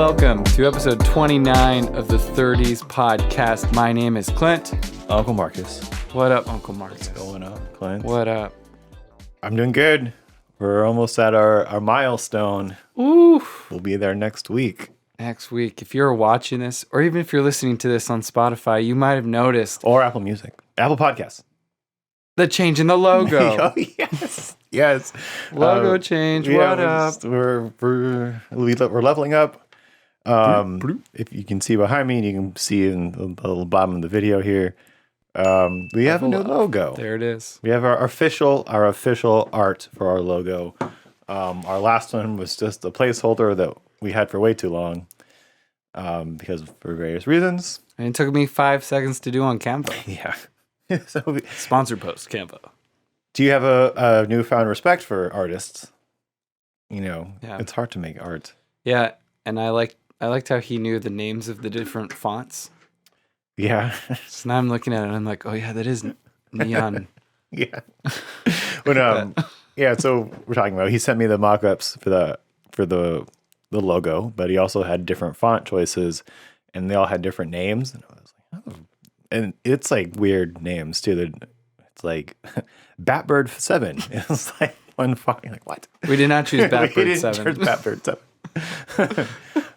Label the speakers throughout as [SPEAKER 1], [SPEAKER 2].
[SPEAKER 1] Welcome to episode 29 of the 30's podcast. My name is Clint.
[SPEAKER 2] Uncle Marcus.
[SPEAKER 1] What up, Uncle Marcus?
[SPEAKER 2] What's going on, Clint?
[SPEAKER 1] What up?
[SPEAKER 2] I'm doing good. We're almost at our milestone.
[SPEAKER 1] Ooh.
[SPEAKER 2] We'll be there next week.
[SPEAKER 1] Next week. If you're watching this, or even if you're listening to this on Spotify, you might have noticed.
[SPEAKER 2] Or Apple Music. Apple Podcasts.
[SPEAKER 1] The change in the logo.
[SPEAKER 2] Oh, yes. Yes.
[SPEAKER 1] Logo change.
[SPEAKER 2] Yeah,
[SPEAKER 1] What up?
[SPEAKER 2] We're leveling up. If you can see behind me, and you can see in the little bottom of the video here, we have a new logo.
[SPEAKER 1] There it is.
[SPEAKER 2] We have our official art for our logo. Our last one was just a placeholder that we had for way too long, because for various reasons.
[SPEAKER 1] And it took me 5 seconds to do on Canva.
[SPEAKER 2] Yeah.
[SPEAKER 1] Sponsored post, Canva.
[SPEAKER 2] Do you have a newfound respect for artists? You know,
[SPEAKER 1] Yeah.
[SPEAKER 2] It's hard to make art.
[SPEAKER 1] Yeah, and I liked how he knew the names of the different fonts.
[SPEAKER 2] Yeah.
[SPEAKER 1] So now I'm looking at it and I'm like, oh yeah, that is neon.
[SPEAKER 2] Yeah. When yeah, so we're talking about, he sent me the mock-ups for the logo, but he also had different font choices and they all had different names. And I was like, oh. And it's like weird names too. It's like Batbird 7. It's like one font. You're like, what?
[SPEAKER 1] We did not choose
[SPEAKER 2] We
[SPEAKER 1] Batbird
[SPEAKER 2] didn't
[SPEAKER 1] 7.
[SPEAKER 2] choose Batbird 7.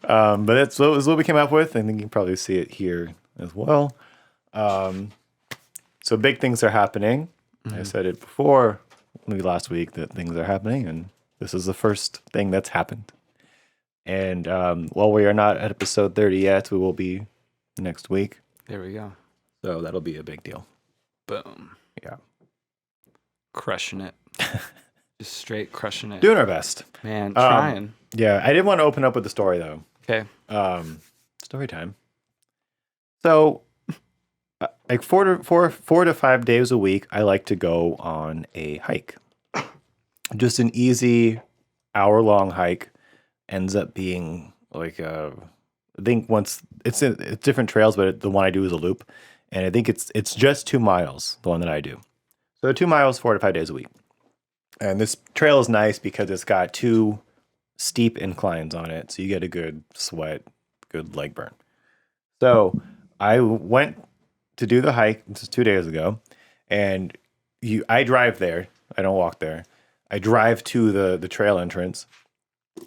[SPEAKER 2] But that's what we came up with. I think you can probably see it here as well. So big things are happening. Mm-hmm. I said it before, maybe last week, that things are happening, and this is the first thing that's happened. And while we are not at episode 30 yet, we will be next week.
[SPEAKER 1] There we go.
[SPEAKER 2] So that'll be a big deal.
[SPEAKER 1] Boom.
[SPEAKER 2] Yeah.
[SPEAKER 1] Crushing it. Just straight crushing it.
[SPEAKER 2] Doing our best.
[SPEAKER 1] Man, trying.
[SPEAKER 2] Yeah, I didn't want to open up with the story, though.
[SPEAKER 1] Okay.
[SPEAKER 2] Story time. So, like 4 to 5 days a week, I like to go on a hike. Just an easy hour-long hike. Ends up being like I think once it's different trails, but the one I do is a loop, and I think it's just 2 miles, the one that I do. So 2 miles, 4 to 5 days a week. And this trail is nice because it's got 2 steep inclines on it, so you get a good sweat, good leg burn. So I went to do the hike. This is 2 days ago, and I drive there. I don't walk there. I drive to the trail entrance,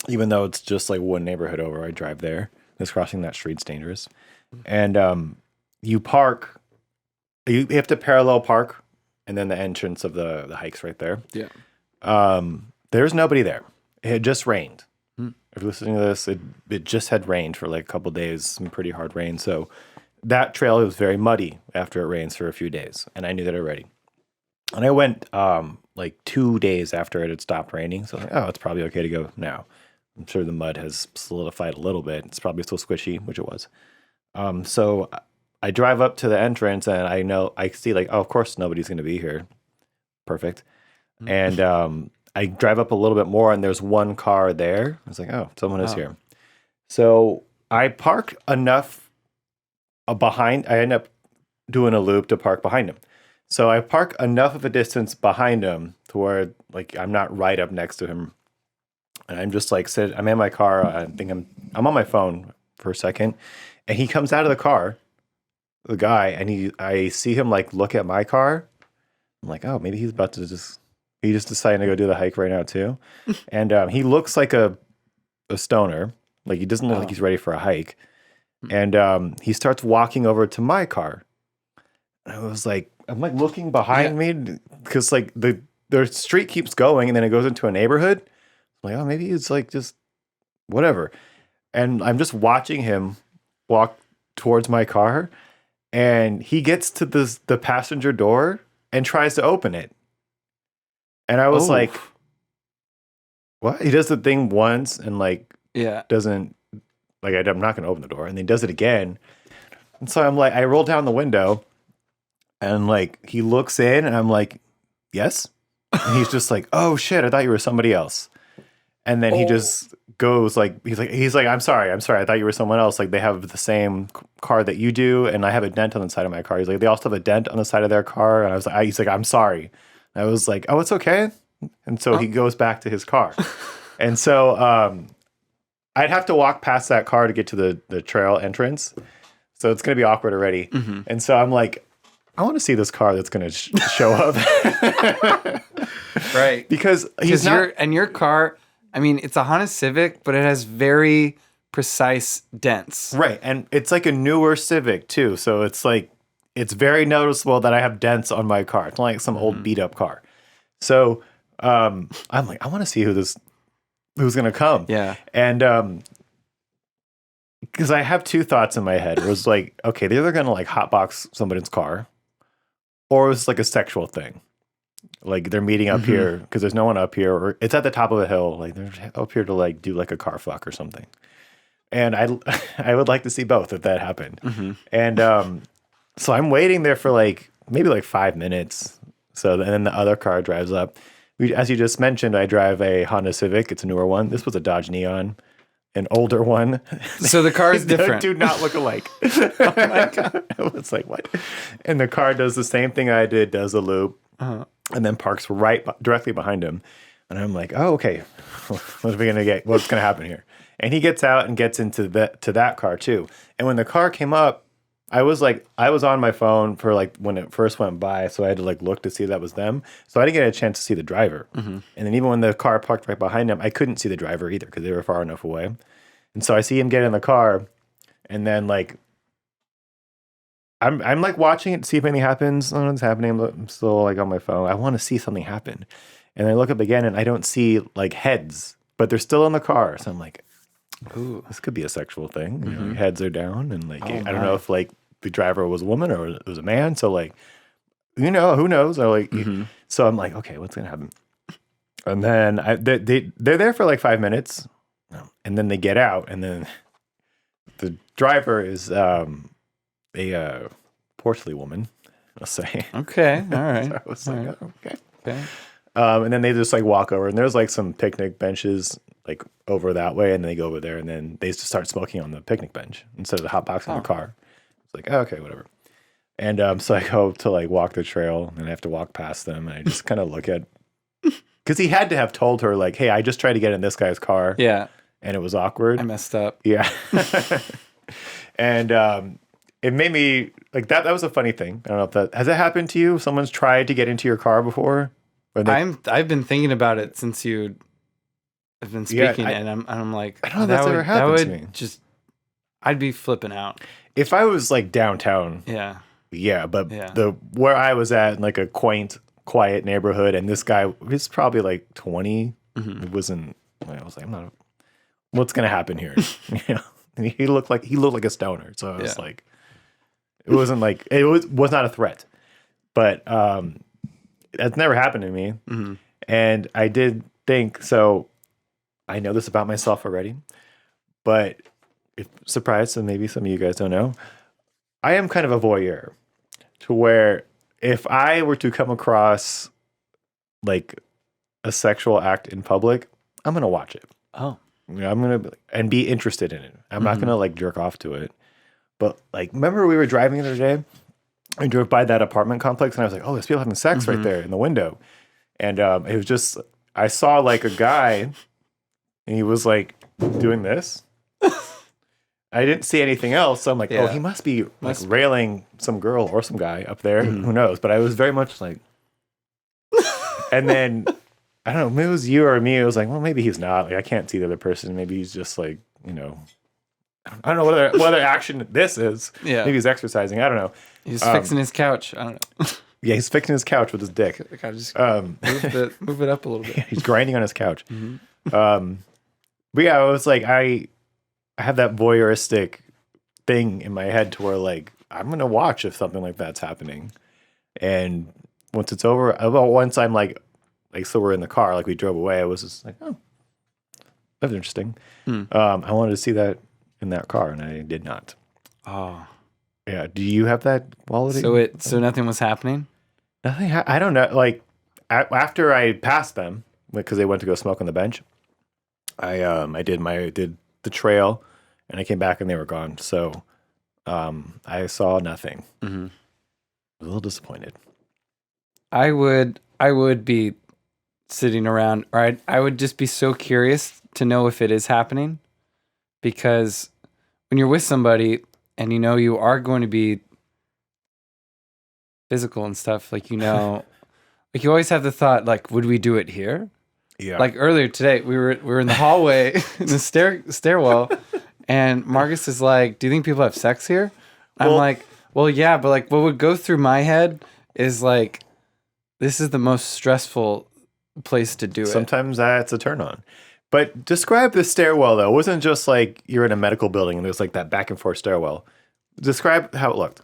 [SPEAKER 2] even though it's just like one neighborhood over. I drive there. Because crossing that street's dangerous. And you park. You have to parallel park, and then the entrance of the hike's right there.
[SPEAKER 1] Yeah.
[SPEAKER 2] There's nobody there. It had just rained. If you're listening to this, it just had rained for like a couple days, some pretty hard rain. So that trail was very muddy after it rains for a few days, and I knew that already. And I went like 2 days after it had stopped raining, so I was like, oh, it's probably okay to go now. I'm sure the mud has solidified a little bit. It's probably still squishy, which it was. So I drive up to the entrance, and I see like, oh, of course nobody's going to be here. Perfect. And I drive up a little bit more, and there's one car there. I was like, oh, someone is here. So I park enough behind. I end up doing a loop to park behind him. So I park enough of a distance behind him to where like I'm not right up next to him. And I'm just like I'm in my car. I think I'm on my phone for a second, and he comes out of the car, the guy, and I see him like look at my car. I'm like, oh, maybe he's about to he just decided to go do the hike right now too. And he looks like a stoner, like he doesn't look like he's ready for a hike. And he starts walking over to my car. And I was like, I'm like looking behind me because like the street keeps going, and then it goes into a neighborhood. Like, oh, maybe it's like just whatever. And I'm just watching him walk towards my car, and he gets to the passenger door and tries to open it. And I was like, what? He does the thing once and like doesn't like I'm not going to open the door, and then he does it again. And so I'm like, I roll down the window, and like he looks in, and I'm like, yes. And he's just like, oh shit, I thought you were somebody else. And then he just goes like, he's like, I'm sorry. I thought you were someone else. Like they have the same car that you do, and I have a dent on the side of my car. He's like, they also have a dent on the side of their car. And I was like, he's like, I'm sorry. And I was like, oh, it's okay. And so he goes back to his car. And so I'd have to walk past that car to get to the trail entrance. So it's going to be awkward already. And so I'm like, I want to see this car that's going to show up.
[SPEAKER 1] Right.
[SPEAKER 2] Because he's not.
[SPEAKER 1] Your car, I mean, it's a Honda Civic, but it has very precise dents.
[SPEAKER 2] Right. And it's like a newer Civic too. So it's like, it's very noticeable that I have dents on my car. It's not like some old beat up car. So I'm like, I want to see who's going to come.
[SPEAKER 1] Yeah.
[SPEAKER 2] And because I have two thoughts in my head. It was like, okay, they're either going to like hotbox somebody's car, or it's like a sexual thing. Like they're meeting up here because there's no one up here, or it's at the top of a hill. Like they're up here to like do like a car fuck or something. And I would like to see both if that happened. And so I'm waiting there for like maybe like 5 minutes. So and then the other car drives up. As you just mentioned, I drive a Honda Civic. It's a newer one. This was a Dodge Neon, an older one.
[SPEAKER 1] So the car is different.
[SPEAKER 2] They do not look alike. Oh my God. It's like, what? And the car does the same thing I did, does a loop, and then parks directly behind him. And I'm like, oh, okay. What are we going to get? What's going to happen here? And he gets out and gets into that car too. And when the car came up, I was on my phone for like when it first went by, so I had to like look to see if that was them. So I didn't get a chance to see the driver. And then even when the car parked right behind him, I couldn't see the driver either because they were far enough away. And so I see him get in the car, and then like I'm like watching it to see if anything happens. Nothing's happening. I'm still like on my phone. I want to see something happen. And I look up again, and I don't see like heads, but they're still in the car. So I'm like, ooh, this could be a sexual thing. You know, heads are down, and like I don't know if like the driver was a woman or it was a man. So like, you know, who knows? Or like, so I'm like, okay, what's gonna happen? And then they're there for like 5 minutes, and then they get out, and then the driver is a portly woman, I'll say.
[SPEAKER 1] Okay, all right.
[SPEAKER 2] So I was like, oh, okay.
[SPEAKER 1] Okay.
[SPEAKER 2] And then they just like walk over, and there's like some picnic benches like over that way, and they go over there, and then they just start smoking on the picnic bench instead of the hot box in the car. It's like, oh, okay, whatever. And so I go to like walk the trail, and I have to walk past them, and I just kind of look at, because he had to have told her like, hey, I just tried to get in this guy's car,
[SPEAKER 1] Yeah.
[SPEAKER 2] and it was awkward.
[SPEAKER 1] I messed up.
[SPEAKER 2] Yeah. And it made me like that. That was a funny thing. I don't know if that has it happened to you. Someone's tried to get into your car before.
[SPEAKER 1] I've been thinking about it since you have been speaking, and I'm like,
[SPEAKER 2] I don't know if that's ever happened to me.
[SPEAKER 1] I'd be flipping out.
[SPEAKER 2] If I was like downtown,
[SPEAKER 1] Yeah.
[SPEAKER 2] but where I was at, in like a quaint, quiet neighborhood, and this guy was probably like 20. It wasn't. I was like, I'm not. What's gonna happen here? You know, and he looked like a stoner. So I was like, it wasn't like it was not a threat, but that's never happened to me. And I did think so. I know this about myself already, but surprise, so maybe some of you guys don't know, I am kind of a voyeur, to where if I were to come across like a sexual act in public, I'm gonna watch it.
[SPEAKER 1] Oh,
[SPEAKER 2] You know, I'm gonna and be interested in it. I'm not gonna like jerk off to it. But like, remember we were driving the other day? I drove by that apartment complex, and I was like, "Oh, there's people having sex right there in the window." And it was just, I saw like a guy, and he was like doing this. I didn't see anything else, so I'm like, "Oh, he must be like railing some girl or some guy up there. Who knows?" But I was very much like, and then I don't know, maybe it was you or me. It was like, well, maybe he's not. Like, I can't see the other person. Maybe he's just like, you know, I don't know what other action this is.
[SPEAKER 1] Yeah.
[SPEAKER 2] Maybe he's exercising. I don't know.
[SPEAKER 1] He's fixing his couch. I don't know.
[SPEAKER 2] Yeah, he's fixing his couch with his dick.
[SPEAKER 1] I gotta just move it up a little bit.
[SPEAKER 2] He's grinding on his couch. But yeah, I was like, I have that voyeuristic thing in my head to where like I'm gonna watch if something like that's happening, and once it's over, once I'm like so we're in the car, like we drove away, I was just like, oh, that's interesting. I wanted to see that in that car, and I did not.
[SPEAKER 1] Oh,
[SPEAKER 2] yeah. Do you have that quality?
[SPEAKER 1] So nothing was happening.
[SPEAKER 2] Nothing. I don't know. Like after I passed them because they went to go smoke on the bench, I did the trail, and I came back and they were gone. So I saw nothing. I was a little disappointed.
[SPEAKER 1] I would be sitting around, or I would just be so curious to know if it is happening. because when you're with somebody and you know you are going to be physical and stuff, like like you always have the thought, like, would we do it here?
[SPEAKER 2] Yeah.
[SPEAKER 1] Like earlier today, we were in the hallway in the stairwell, and Marcus is like, "Do you think people have sex here?" I'm like, "Well, yeah, but like, what would go through my head is like, this is the most stressful place to do it."
[SPEAKER 2] Sometimes that's a turn on. But describe the stairwell though. It wasn't just like you're in a medical building and there's like that back and forth stairwell. Describe how it looked.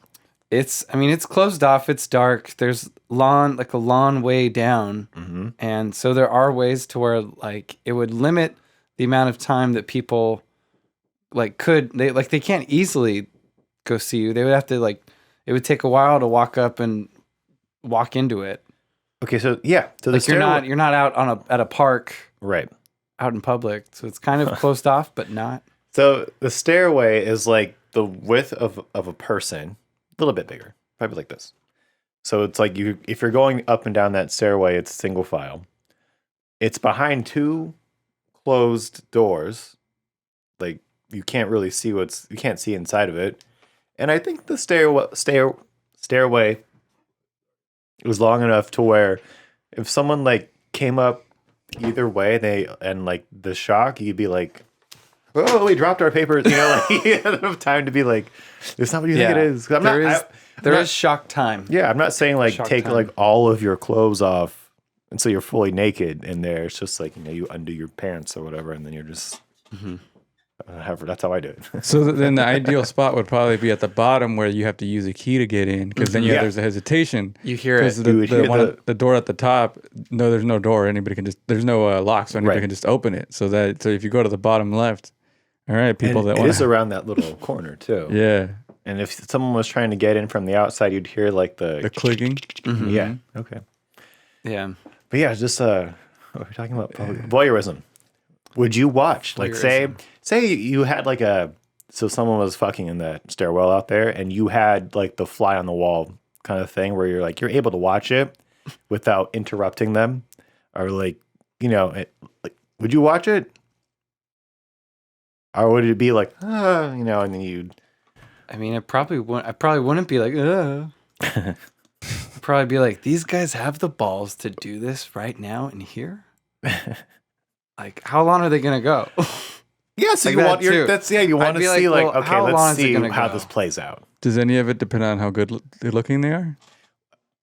[SPEAKER 1] It's closed off. It's dark. There's a lawn way down, and so there are ways to where like it would limit the amount of time that people like they can't easily go see you. They would have to it would take a while to walk up and walk into it.
[SPEAKER 2] Okay, so yeah, so
[SPEAKER 1] like you're not out at a park,
[SPEAKER 2] right,
[SPEAKER 1] out in public. So it's kind of closed off, but not.
[SPEAKER 2] So the stairway is like the width of a person. A little bit bigger, probably like this. So it's like if you're going up and down that stairway, it's single file. It's behind two closed doors. Like you can't really see you can't see inside of it. And I think the stairway was long enough to where if someone like came up either way, and like the shock, you'd be like, "Oh, we dropped our papers." You know, like you had enough time to be like, "It's not what you think it is."
[SPEAKER 1] There is shock time.
[SPEAKER 2] Yeah, I'm not saying like
[SPEAKER 1] Shock
[SPEAKER 2] take
[SPEAKER 1] time.
[SPEAKER 2] like all of your clothes off, and so you're fully naked in there. It's just like you undo your pants or whatever, and then you're just. That's how I do it.
[SPEAKER 3] So then the ideal spot would probably be at the bottom where you have to use a key to get in, because then there's a hesitation.
[SPEAKER 1] You hear it.
[SPEAKER 3] The door at the top, no, there's no door. Anybody can there's no lock, so anybody can just open it. So if you go to the bottom left, all right, people
[SPEAKER 2] and
[SPEAKER 3] that want
[SPEAKER 2] it is around that little corner too.
[SPEAKER 3] Yeah.
[SPEAKER 2] And if someone was trying to get in from the outside, you'd hear like the
[SPEAKER 3] clicking.
[SPEAKER 2] Yeah. Okay.
[SPEAKER 1] Yeah.
[SPEAKER 2] But yeah, just what are we talking about? Voyeurism. Would you watch? Like say you had like so someone was fucking in that stairwell out there, and you had like the fly on the wall kind of thing where you're able to watch it without interrupting them, or like would you watch it, or would it be like and then you'd?
[SPEAKER 1] I mean, I probably wouldn't be like, ugh. I'd probably be like, these guys have the balls to do this right now in here? Like, how long are they going to go?
[SPEAKER 2] Yeah, so
[SPEAKER 1] like
[SPEAKER 2] you want
[SPEAKER 1] too.
[SPEAKER 2] you want to see
[SPEAKER 1] well,
[SPEAKER 2] okay, let's see how
[SPEAKER 1] go?
[SPEAKER 2] this plays out.
[SPEAKER 3] Does any of it depend on how good looking they are?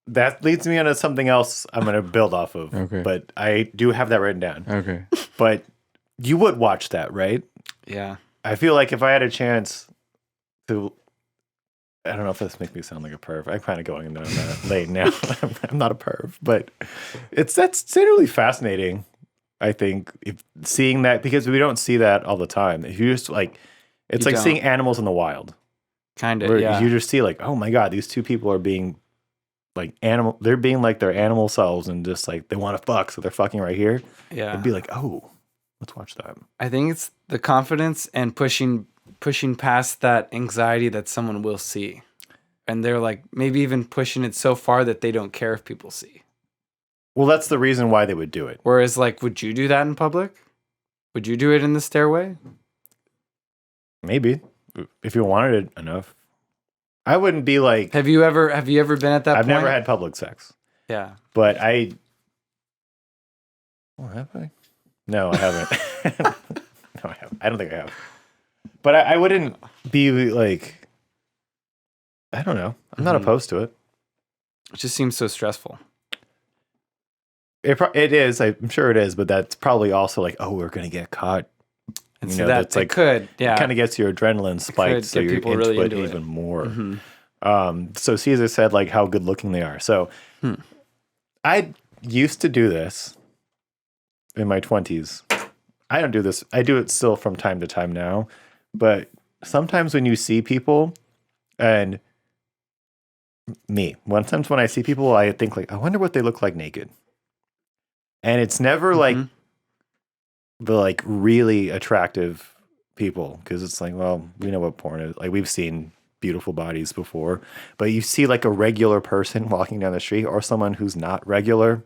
[SPEAKER 2] That leads me onto something else I'm going to build off of.
[SPEAKER 3] Okay.
[SPEAKER 2] But I do have that written down.
[SPEAKER 3] Okay.
[SPEAKER 2] But you would watch that, right?
[SPEAKER 1] Yeah.
[SPEAKER 2] I feel like if I had a chance to, I don't know if this makes me sound like a perv. I'm kind of going down that lane now. I'm not a perv, but that's generally fascinating. I think seeing that, because we don't see that all the time. If you just it's like seeing animals in the wild.
[SPEAKER 1] Kind of, yeah.
[SPEAKER 2] You just see like, oh my God, these two people are being like they're being like their animal selves and just like they want to fuck, so they're fucking right here.
[SPEAKER 1] Yeah.
[SPEAKER 2] It'd be like, oh, let's watch that.
[SPEAKER 1] I think it's the confidence and pushing past that anxiety that someone will see. And they're like maybe even pushing it so far that they don't care if people see.
[SPEAKER 2] Well, that's the reason why they would do it.
[SPEAKER 1] Whereas, like, would you do that in public? Would you do it in the stairway?
[SPEAKER 2] Maybe, if you wanted it enough. I wouldn't be like.
[SPEAKER 1] Have you ever been at that point?
[SPEAKER 2] I've never had public sex.
[SPEAKER 1] Yeah.
[SPEAKER 2] But I. Oh, have I? No, I haven't. No, I haven't. I don't think I have. But I wouldn't be like. I don't know. I'm not opposed to it.
[SPEAKER 1] It just seems so stressful.
[SPEAKER 2] It is. I'm sure it is, but that's probably also like, oh, we're gonna get caught.
[SPEAKER 1] And so that's like,
[SPEAKER 2] it kind of gets your adrenaline spiked, so you're
[SPEAKER 1] people really into
[SPEAKER 2] even more.
[SPEAKER 1] Mm-hmm.
[SPEAKER 2] So Caesar said like how good looking they are. So I used to do this in my 20s. I don't do this. I do it still from time to time now, but sometimes when you see people, and sometimes when I see people, I think like, I wonder what they look like naked. And it's never like the like really attractive people, because it's like, well, we know what porn is. Like we've seen beautiful bodies before, but you see like a regular person walking down the street or someone who's not regular.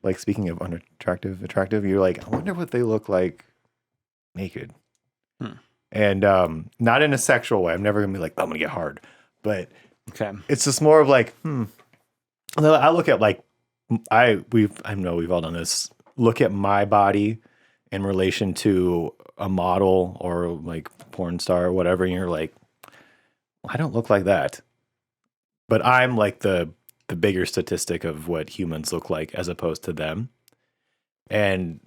[SPEAKER 2] Like speaking of attractive, you're like, I wonder what they look like naked. And not in a sexual way. I'm never gonna be like, I'm gonna get hard. But
[SPEAKER 1] Okay.
[SPEAKER 2] it's just more of like, I look at like I know we've all done this. Look at my body in relation to a model or like porn star or whatever, and you're like, I don't look like that. But I'm like the bigger statistic of what humans look like as opposed to them. And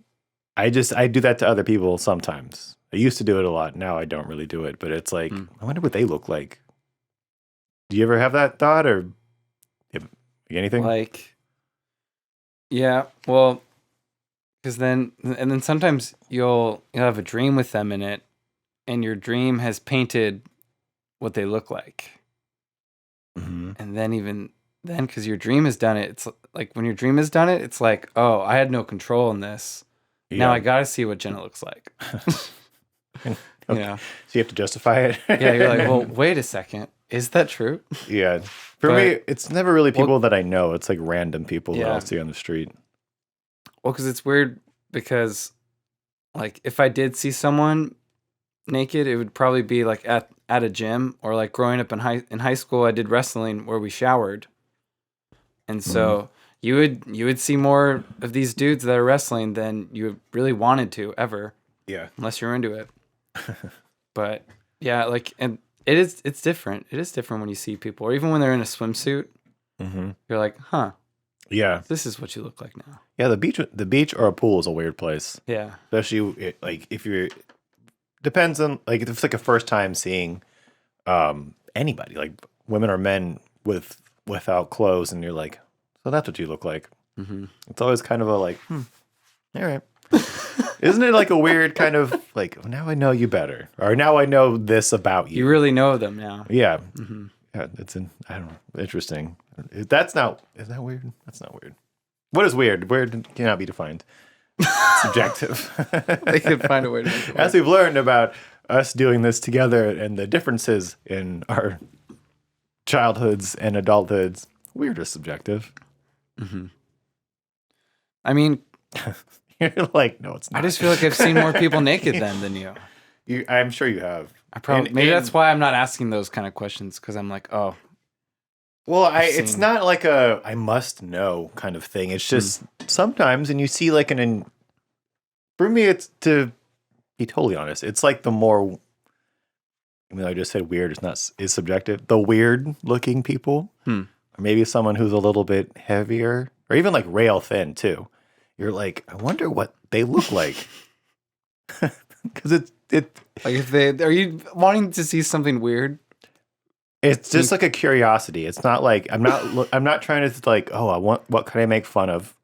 [SPEAKER 2] I do that to other people sometimes. I used to do it a lot. Now I don't really do it. But it's like, I wonder what they look like. Do you ever have that thought or anything?
[SPEAKER 1] Like, yeah, well, because then sometimes you'll have a dream with them in it, and your dream has painted what they look like.
[SPEAKER 2] Mm-hmm.
[SPEAKER 1] And then because your dream has done it, it's like when your dream has done it, it's like, oh, I had no control in this.
[SPEAKER 2] Yeah.
[SPEAKER 1] Now I got to see what Jenna looks like.
[SPEAKER 2] Okay.
[SPEAKER 1] Yeah.
[SPEAKER 2] So you have to justify it.
[SPEAKER 1] Yeah, you're like, well, wait a second. Is that true?
[SPEAKER 2] Yeah. For me, it's never really people that I know. It's like random people that I'll see on the street.
[SPEAKER 1] Well, because it's weird because, like, if I did see someone naked, it would probably be like at a gym, or like growing up in high school, I did wrestling where we showered. And so you would see more of these dudes that are wrestling than you really wanted to ever.
[SPEAKER 2] Yeah.
[SPEAKER 1] Unless you're into it. But yeah, like, and it's different. It is different when you see people, or even when they're in a swimsuit.
[SPEAKER 2] Mm-hmm.
[SPEAKER 1] You're like, huh.
[SPEAKER 2] Yeah.
[SPEAKER 1] This is what you look like now.
[SPEAKER 2] Yeah, the beach or a pool is a weird place.
[SPEAKER 1] Yeah.
[SPEAKER 2] Especially like if you're depends on like if it's like a first time seeing anybody, like women or men without clothes, and you're like, so that's what you look like.
[SPEAKER 1] Mm-hmm.
[SPEAKER 2] It's always kind of a like, all right. Isn't it like a weird kind of like, now I know you better, or now I know this about you.
[SPEAKER 1] You really know them now.
[SPEAKER 2] Yeah.
[SPEAKER 1] Mm-hmm.
[SPEAKER 2] Yeah, I don't know, interesting. Is that weird? That's not weird. What is weird? Weird cannot be defined. Subjective.
[SPEAKER 1] They could find a way to make it work.
[SPEAKER 2] As we've learned about us doing this together and the differences in our childhoods and adulthoods, weird is subjective.
[SPEAKER 1] Mm-hmm. I mean,
[SPEAKER 2] you're like, no, it's not.
[SPEAKER 1] I just feel like I've seen more people naked than you.
[SPEAKER 2] I'm sure you have.
[SPEAKER 1] I probably maybe that's why I'm not asking those kind of questions, because I'm like, oh.
[SPEAKER 2] Well, it's not like a I must know kind of thing. It's just sometimes, and you see like for me, it's, to be totally honest, it's like the more, I mean, I just said weird is subjective. The weird looking people, or maybe someone who's a little bit heavier, or even like rail thin too. You're like, I wonder what they look like. Because it
[SPEAKER 1] like, if are you wanting to see something weird?
[SPEAKER 2] It's just like a curiosity. It's not like I'm not trying to like, oh, what can I make fun of,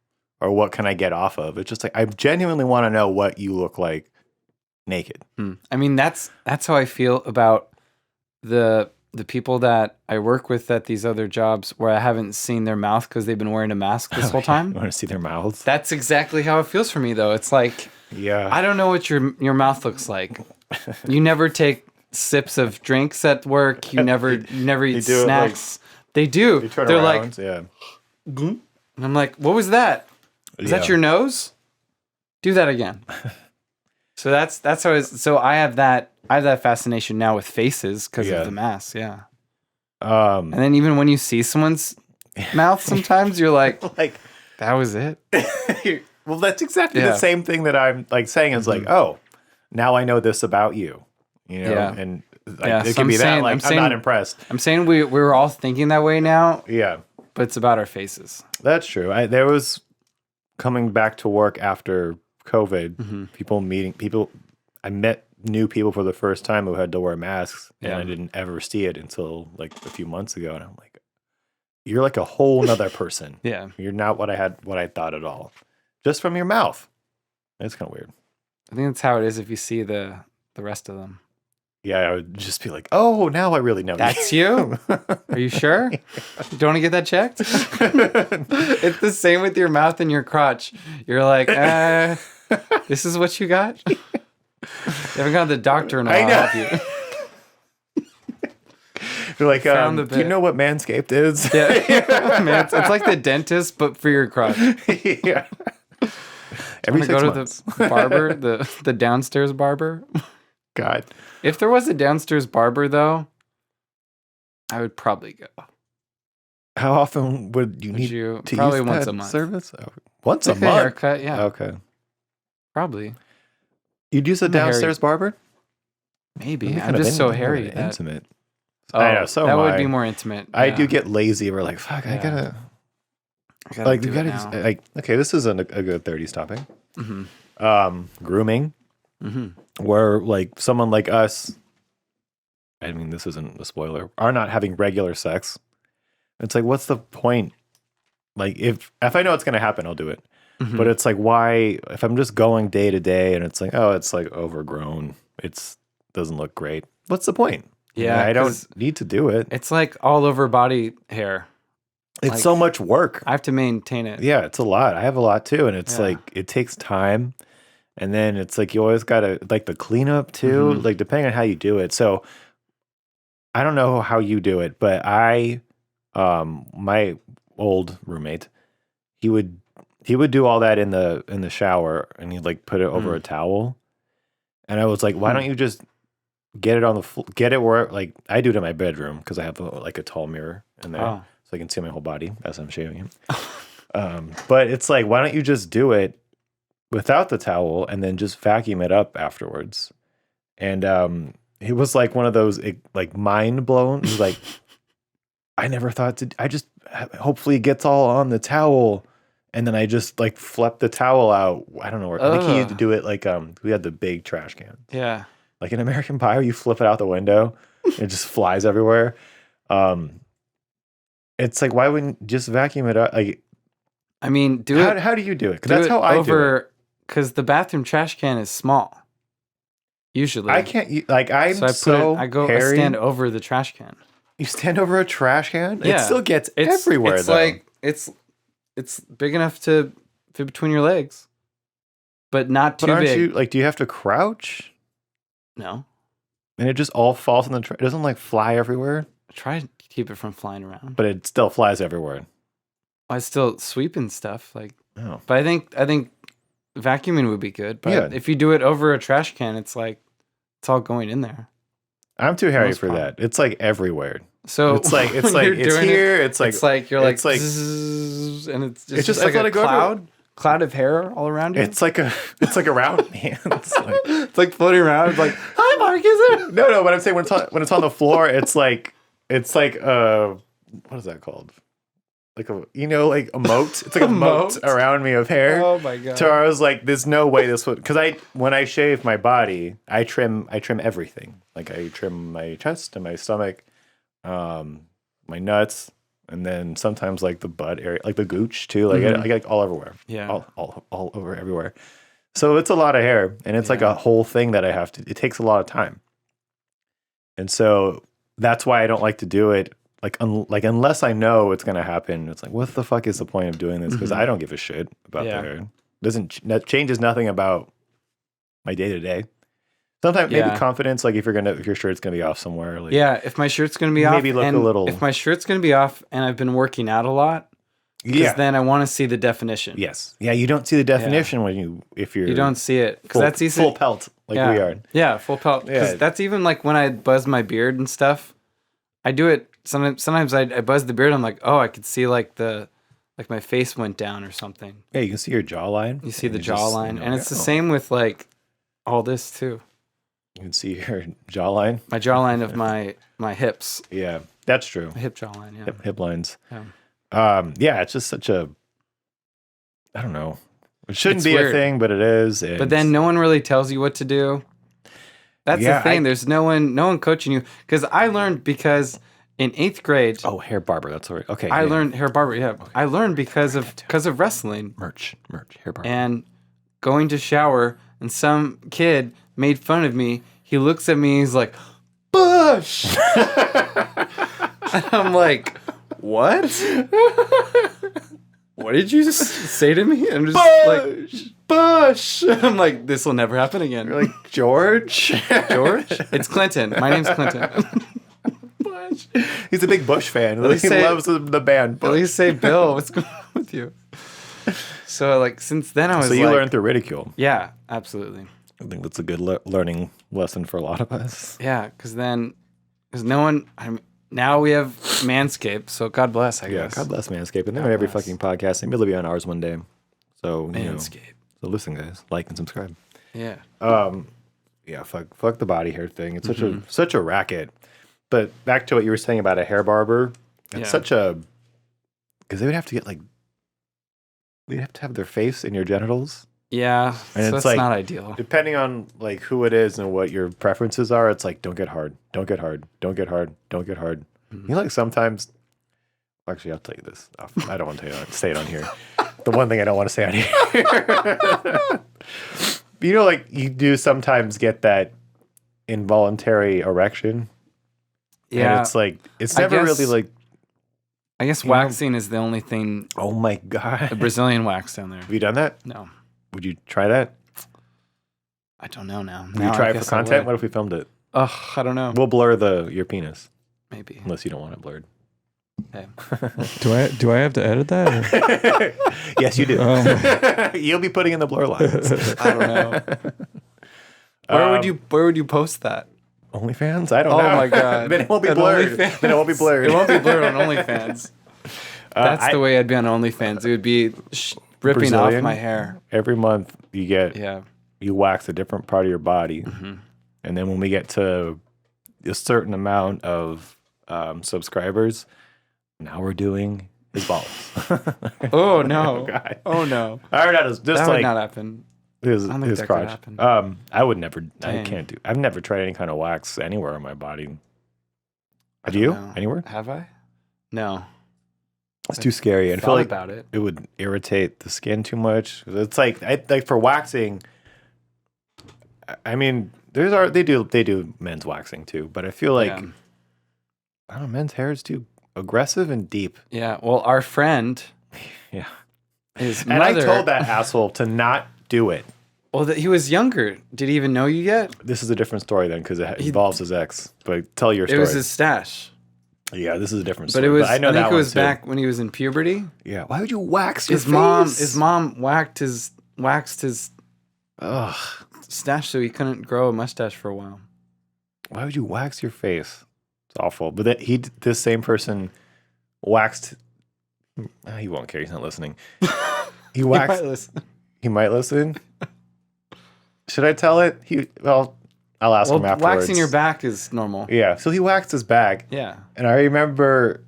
[SPEAKER 2] or what can I get off of. It's just like I genuinely want to know what you look like naked.
[SPEAKER 1] I mean, that's how I feel about the people that I work with at these other jobs where I haven't seen their mouth because they've been wearing a mask this whole time.
[SPEAKER 2] You want to see their mouths?
[SPEAKER 1] That's exactly how it feels for me, though. It's like,
[SPEAKER 2] yeah,
[SPEAKER 1] I don't know what your mouth looks like. You never take sips of drinks at work. You never eat snacks. They do. They're
[SPEAKER 2] around,
[SPEAKER 1] like,
[SPEAKER 2] yeah.
[SPEAKER 1] And I'm like, what was that? Is that your nose? Do that again. So that's how it's. So I have that fascination now with faces because of the mask. Yeah. And then even when you see someone's mouth, sometimes you're like, that was it.
[SPEAKER 2] Well, that's exactly the same thing that I'm like saying. Is like, oh, now I know this about you. You know, and like, it can be that. Like, I'm not impressed. I'm
[SPEAKER 1] saying we were all thinking that way now.
[SPEAKER 2] Yeah,
[SPEAKER 1] but it's about our faces.
[SPEAKER 2] That's true. There was coming back to work after COVID. People. I met new people for the first time who had to wear masks, and I didn't ever see it until like a few months ago. And I'm like, you're like a whole nother person.
[SPEAKER 1] Yeah,
[SPEAKER 2] you're not what I thought at all, just from your mouth. It's kind of weird.
[SPEAKER 1] I think that's how it is if you see the rest of them.
[SPEAKER 2] Yeah, I would just be like, oh, now I really know.
[SPEAKER 1] That's you? Are you sure? You don't want to get that checked? It's the same with your mouth and your crotch. You're like, this is what you got? You haven't gone to the doctor in a while, have you?
[SPEAKER 2] You're like, do you know what Manscaped is?
[SPEAKER 1] Yeah. It's like the dentist, but for your crotch.
[SPEAKER 2] Yeah. Every 6
[SPEAKER 1] go
[SPEAKER 2] months.
[SPEAKER 1] to the barber, the downstairs barber.
[SPEAKER 2] God.
[SPEAKER 1] If there was a downstairs barber, though, I would probably go.
[SPEAKER 2] How often would you
[SPEAKER 1] Would
[SPEAKER 2] need
[SPEAKER 1] you?
[SPEAKER 2] to
[SPEAKER 1] Probably
[SPEAKER 2] use
[SPEAKER 1] once
[SPEAKER 2] that
[SPEAKER 1] a month.
[SPEAKER 2] service? Oh, once a
[SPEAKER 1] Like a
[SPEAKER 2] month?
[SPEAKER 1] haircut, yeah.
[SPEAKER 2] Okay.
[SPEAKER 1] Probably.
[SPEAKER 2] You'd use a
[SPEAKER 1] I'm a hairy-
[SPEAKER 2] downstairs barber?
[SPEAKER 1] Maybe.
[SPEAKER 2] That'd be
[SPEAKER 1] I'm
[SPEAKER 2] kind of
[SPEAKER 1] just so
[SPEAKER 2] in-
[SPEAKER 1] hairy.
[SPEAKER 2] kinda
[SPEAKER 1] That,
[SPEAKER 2] intimate.
[SPEAKER 1] oh,
[SPEAKER 2] I know, so
[SPEAKER 1] that
[SPEAKER 2] am
[SPEAKER 1] would
[SPEAKER 2] I.
[SPEAKER 1] be more intimate.
[SPEAKER 2] I
[SPEAKER 1] yeah.
[SPEAKER 2] do get lazy. We're like, fuck, I
[SPEAKER 1] Yeah.
[SPEAKER 2] gotta...
[SPEAKER 1] I gotta
[SPEAKER 2] Like,
[SPEAKER 1] do
[SPEAKER 2] you
[SPEAKER 1] it
[SPEAKER 2] gotta...
[SPEAKER 1] now.
[SPEAKER 2] Like, okay, this is a good 30s topic.
[SPEAKER 1] Mhm.
[SPEAKER 2] Grooming.
[SPEAKER 1] Mhm.
[SPEAKER 2] Where, like, someone like us... I mean, this isn't a spoiler. Are not having regular sex. It's like, what's the point? Like, if I know it's going to happen, I'll do it.
[SPEAKER 1] Mhm.
[SPEAKER 2] But it's like, why? If I'm just going day to day and it's like, oh, it's like overgrown. It's doesn't look great. What's the point?
[SPEAKER 1] Yeah,
[SPEAKER 2] I
[SPEAKER 1] 'cause
[SPEAKER 2] don't need to do it.
[SPEAKER 1] It's like all over body hair.
[SPEAKER 2] It's
[SPEAKER 1] like-
[SPEAKER 2] so much work.
[SPEAKER 1] I have to maintain it.
[SPEAKER 2] Yeah, it's a lot. I have a lot too. And it's
[SPEAKER 1] Yeah.
[SPEAKER 2] like, it takes time. And then it's like, you always got to, like, the cleanup too,
[SPEAKER 1] Mhm.
[SPEAKER 2] like, depending on how you do it. So I don't know how you do it, but my old roommate, he would do all that in the shower, and he'd like put it over a towel. And I was like, why don't you just get it on the get it where, like, I do it in my bedroom because I have like a tall mirror in there,
[SPEAKER 1] Oh.
[SPEAKER 2] so I can see my whole body as I'm shaving him. But it's like, why don't you just do it without the towel and then just vacuum it up afterwards? And he was like one of those like mind blown. He's like, I never thought to. I just hopefully it gets all on the towel, and then I just like flip the towel out. I don't know. I think he used to do it like we had the big trash can.
[SPEAKER 1] Yeah.
[SPEAKER 2] Like in American Pie, where you flip it out the window, and it just flies everywhere. It's like, why wouldn't you just vacuum it up? Like,
[SPEAKER 1] I mean,
[SPEAKER 2] how do you do it? Because that's how I do it.
[SPEAKER 1] Because the bathroom trash can is small. Usually,
[SPEAKER 2] I can't. Like, I'm
[SPEAKER 1] So I
[SPEAKER 2] so
[SPEAKER 1] I
[SPEAKER 2] hairy.
[SPEAKER 1] stand over the trash can.
[SPEAKER 2] You stand over a trash can?
[SPEAKER 1] Yeah.
[SPEAKER 2] It still gets
[SPEAKER 1] It's
[SPEAKER 2] everywhere,
[SPEAKER 1] It's
[SPEAKER 2] though.
[SPEAKER 1] like it's big enough to fit between your legs, but not too
[SPEAKER 2] but aren't
[SPEAKER 1] big.
[SPEAKER 2] you, like, do you have to crouch?
[SPEAKER 1] No,
[SPEAKER 2] And it just all falls in the trash? It doesn't, like, fly everywhere?
[SPEAKER 1] try to keep it from flying around.
[SPEAKER 2] But it still flies everywhere.
[SPEAKER 1] I still sweeping stuff like,
[SPEAKER 2] Oh.
[SPEAKER 1] but I think vacuuming would be good. But
[SPEAKER 2] Yeah.
[SPEAKER 1] if you do it over a trash can, it's like it's all going in there.
[SPEAKER 2] I'm too hairy
[SPEAKER 1] Most
[SPEAKER 2] for
[SPEAKER 1] part.
[SPEAKER 2] that. It's, like, everywhere.
[SPEAKER 1] So
[SPEAKER 2] It's like,
[SPEAKER 1] when you're
[SPEAKER 2] it's
[SPEAKER 1] doing
[SPEAKER 2] here.
[SPEAKER 1] it,
[SPEAKER 2] It's like,
[SPEAKER 1] it's like you're like,
[SPEAKER 2] it's like-
[SPEAKER 1] zzz, and it's
[SPEAKER 2] It's just
[SPEAKER 1] like
[SPEAKER 2] let
[SPEAKER 1] a
[SPEAKER 2] it go everywhere.
[SPEAKER 1] cloud of hair all around you.
[SPEAKER 2] it's like around me. It's like,
[SPEAKER 1] It's like floating around. It's like, hi, Mark, is it?
[SPEAKER 2] no, but I'm saying when it's on the floor, it's like what is that called? Like like a moat. It's like a moat
[SPEAKER 1] moat?
[SPEAKER 2] around me of hair.
[SPEAKER 1] Oh my god.
[SPEAKER 2] So I was like, there's no way this would, because when I shave my body, I trim everything. Like, I trim my chest and my stomach, my nuts, and then sometimes like the butt area, like the gooch too. Like I get all everywhere.
[SPEAKER 1] Yeah.
[SPEAKER 2] all over everywhere. So it's a lot of hair, and it's like a whole thing that I have to. It takes a lot of time, and so that's why I don't like to do it. Like, unless I know it's gonna happen, it's like, what the fuck is the point of doing this? Because I don't give a shit about the hair. That changes nothing about my day to day. Sometimes maybe confidence, like if you're sure it's gonna be off somewhere. Like,
[SPEAKER 1] Yeah, if my shirt's gonna be off,
[SPEAKER 2] maybe look
[SPEAKER 1] and
[SPEAKER 2] a little.
[SPEAKER 1] If my shirt's gonna be off, and I've been working out a lot, because then I want to see the definition.
[SPEAKER 2] Yes. Yeah. You don't see the definition if you're.
[SPEAKER 1] You don't see it because that's easy.
[SPEAKER 2] Full pelt like we are.
[SPEAKER 1] Yeah, full pelt. Because that's even like when I buzz my beard and stuff. I do it sometimes. I buzz the beard. I'm like, oh, I could see like my face went down or something.
[SPEAKER 2] Yeah, you can see your jawline.
[SPEAKER 1] You see the jawline, and it's the same with like all this too.
[SPEAKER 2] You can see your jawline.
[SPEAKER 1] My jawline of my hips.
[SPEAKER 2] Yeah, that's true.
[SPEAKER 1] My hip jawline. Yeah.
[SPEAKER 2] Hip lines.
[SPEAKER 1] Yeah.
[SPEAKER 2] Yeah, it's just such a. I don't know. It shouldn't
[SPEAKER 1] It's
[SPEAKER 2] be
[SPEAKER 1] weird.
[SPEAKER 2] a thing, but it is.
[SPEAKER 1] But then no one really tells you what to do. That's the thing. There's no one coaching you. Because I learned in 8th grade.
[SPEAKER 2] Oh, hair barber. That's all right. Okay.
[SPEAKER 1] I learned hair barber. Yeah, okay. I learned because of wrestling.
[SPEAKER 2] Merch, hair barber.
[SPEAKER 1] And going to shower, and some kid made fun of me. He looks at me. He's like, Bush. And I'm like, what? What did you just say to me? I'm just like, Bush. I'm like, this will never happen again.
[SPEAKER 2] You're like, George?
[SPEAKER 1] George? It's Clinton. My name's Clinton.
[SPEAKER 2] Bush. He's a big Bush fan.
[SPEAKER 1] least
[SPEAKER 2] He
[SPEAKER 1] say-
[SPEAKER 2] loves the band Bush.
[SPEAKER 1] At least say Bill. What's going on with you? So like since then I was
[SPEAKER 2] So you
[SPEAKER 1] like,
[SPEAKER 2] learned through ridicule.
[SPEAKER 1] yeah, absolutely.
[SPEAKER 2] I think that's a good learning lesson for a lot of us.
[SPEAKER 1] Yeah, because no one. Now we have Manscaped, so God bless. I guess.
[SPEAKER 2] God bless Manscaped. And they're on every fucking podcast. Maybe they'll be on ours one day. So
[SPEAKER 1] Manscaped.
[SPEAKER 2] So listen, guys, like and subscribe.
[SPEAKER 1] Yeah.
[SPEAKER 2] Yeah. Fuck the body hair thing. It's such a racket. But back to what you were saying about a hair barber. It's such a because they would have to get they'd have to have their face in your genitals.
[SPEAKER 1] Yeah,
[SPEAKER 2] and
[SPEAKER 1] so
[SPEAKER 2] it's
[SPEAKER 1] that's not ideal.
[SPEAKER 2] Depending on who it is and what your preferences are, it's don't get hard, don't get hard, don't get hard, don't get hard. Mm-hmm. Sometimes. Actually, I'll tell you this. I don't want to say it on here. The one thing I don't want to say on here. You do sometimes get that involuntary erection.
[SPEAKER 1] Yeah,
[SPEAKER 2] and it's never really
[SPEAKER 1] I guess waxing is the only thing.
[SPEAKER 2] Oh my God,
[SPEAKER 1] the Brazilian wax down there.
[SPEAKER 2] Have you done that?
[SPEAKER 1] No.
[SPEAKER 2] Would you try that?
[SPEAKER 1] I don't know now.
[SPEAKER 2] Would you try it for content? What if we filmed it?
[SPEAKER 1] Ugh, I don't know.
[SPEAKER 2] We'll blur your penis.
[SPEAKER 1] Maybe.
[SPEAKER 2] Unless you don't want it blurred.
[SPEAKER 1] Okay.
[SPEAKER 3] Do I have to edit that?
[SPEAKER 2] Yes, you do. You'll be putting in the blur lines.
[SPEAKER 1] I don't know. Where would you post that?
[SPEAKER 2] OnlyFans? I don't know.
[SPEAKER 1] Oh my God.
[SPEAKER 2] Then it won't be blurred. It wwon't be blurred
[SPEAKER 1] on OnlyFans. That's the way I'd be on OnlyFans. It would be ripping
[SPEAKER 2] Brazilian,
[SPEAKER 1] off my hair.
[SPEAKER 2] Every month you wax a different part of your body. Mm-hmm. And then when we get to a certain amount of subscribers, now we're doing his balls.
[SPEAKER 1] Oh no!
[SPEAKER 2] Oh God!
[SPEAKER 1] Oh no!
[SPEAKER 2] I heard that would
[SPEAKER 1] not happen.
[SPEAKER 2] His crotch. I would never.
[SPEAKER 1] Dang.
[SPEAKER 2] I can't do. I've never tried any kind of wax anywhere on my body. Have you? Anywhere?
[SPEAKER 1] Have I? No.
[SPEAKER 2] It's too scary. I feel like
[SPEAKER 1] about it.
[SPEAKER 2] It would irritate the skin too much. It's like for waxing. I mean, they do men's waxing too, but I feel like I don't know, men's hair is too aggressive and deep.
[SPEAKER 1] Yeah. Well, our friend.
[SPEAKER 2] Yeah.
[SPEAKER 1] His
[SPEAKER 2] and
[SPEAKER 1] mother.
[SPEAKER 2] I told that asshole to not do it.
[SPEAKER 1] Well, he was younger. Did he even know you yet?
[SPEAKER 2] This is a different story then because it involves his ex. But tell your story.
[SPEAKER 1] It was his stash.
[SPEAKER 2] Yeah, this is a different story.
[SPEAKER 1] But it was.
[SPEAKER 2] I know
[SPEAKER 1] think
[SPEAKER 2] that
[SPEAKER 1] it was
[SPEAKER 2] one too.
[SPEAKER 1] back when he was in puberty.
[SPEAKER 2] Yeah. Why would you wax your face?
[SPEAKER 1] His mom waxed his stash so he couldn't grow a mustache for a while.
[SPEAKER 2] Why would you wax your face? It's awful. But this same person waxed. He won't care. He's not listening. He waxed.
[SPEAKER 1] He might listen.
[SPEAKER 2] He might listen. Should I tell it? I'll ask him afterwards.
[SPEAKER 1] Waxing your back is normal.
[SPEAKER 2] Yeah. So he waxed his back.
[SPEAKER 1] Yeah. And
[SPEAKER 2] I remember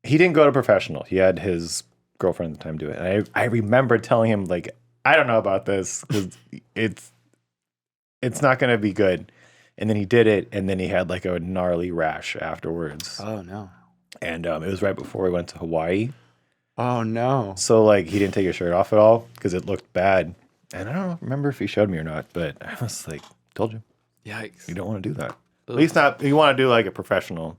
[SPEAKER 2] he didn't go to professional. He had his girlfriend at the time do it. And I remember telling him I don't know about this because it's not going to be good. And then he did it, and then he had a gnarly rash afterwards.
[SPEAKER 1] Oh no!
[SPEAKER 2] And it was right before we went to Hawaii.
[SPEAKER 1] Oh no!
[SPEAKER 2] So he didn't take his shirt off at all because it looked bad. And I don't remember if he showed me or not, but I was told you.
[SPEAKER 1] Yikes!
[SPEAKER 2] You don't want to do that. Ugh. At least not. You want to do a professional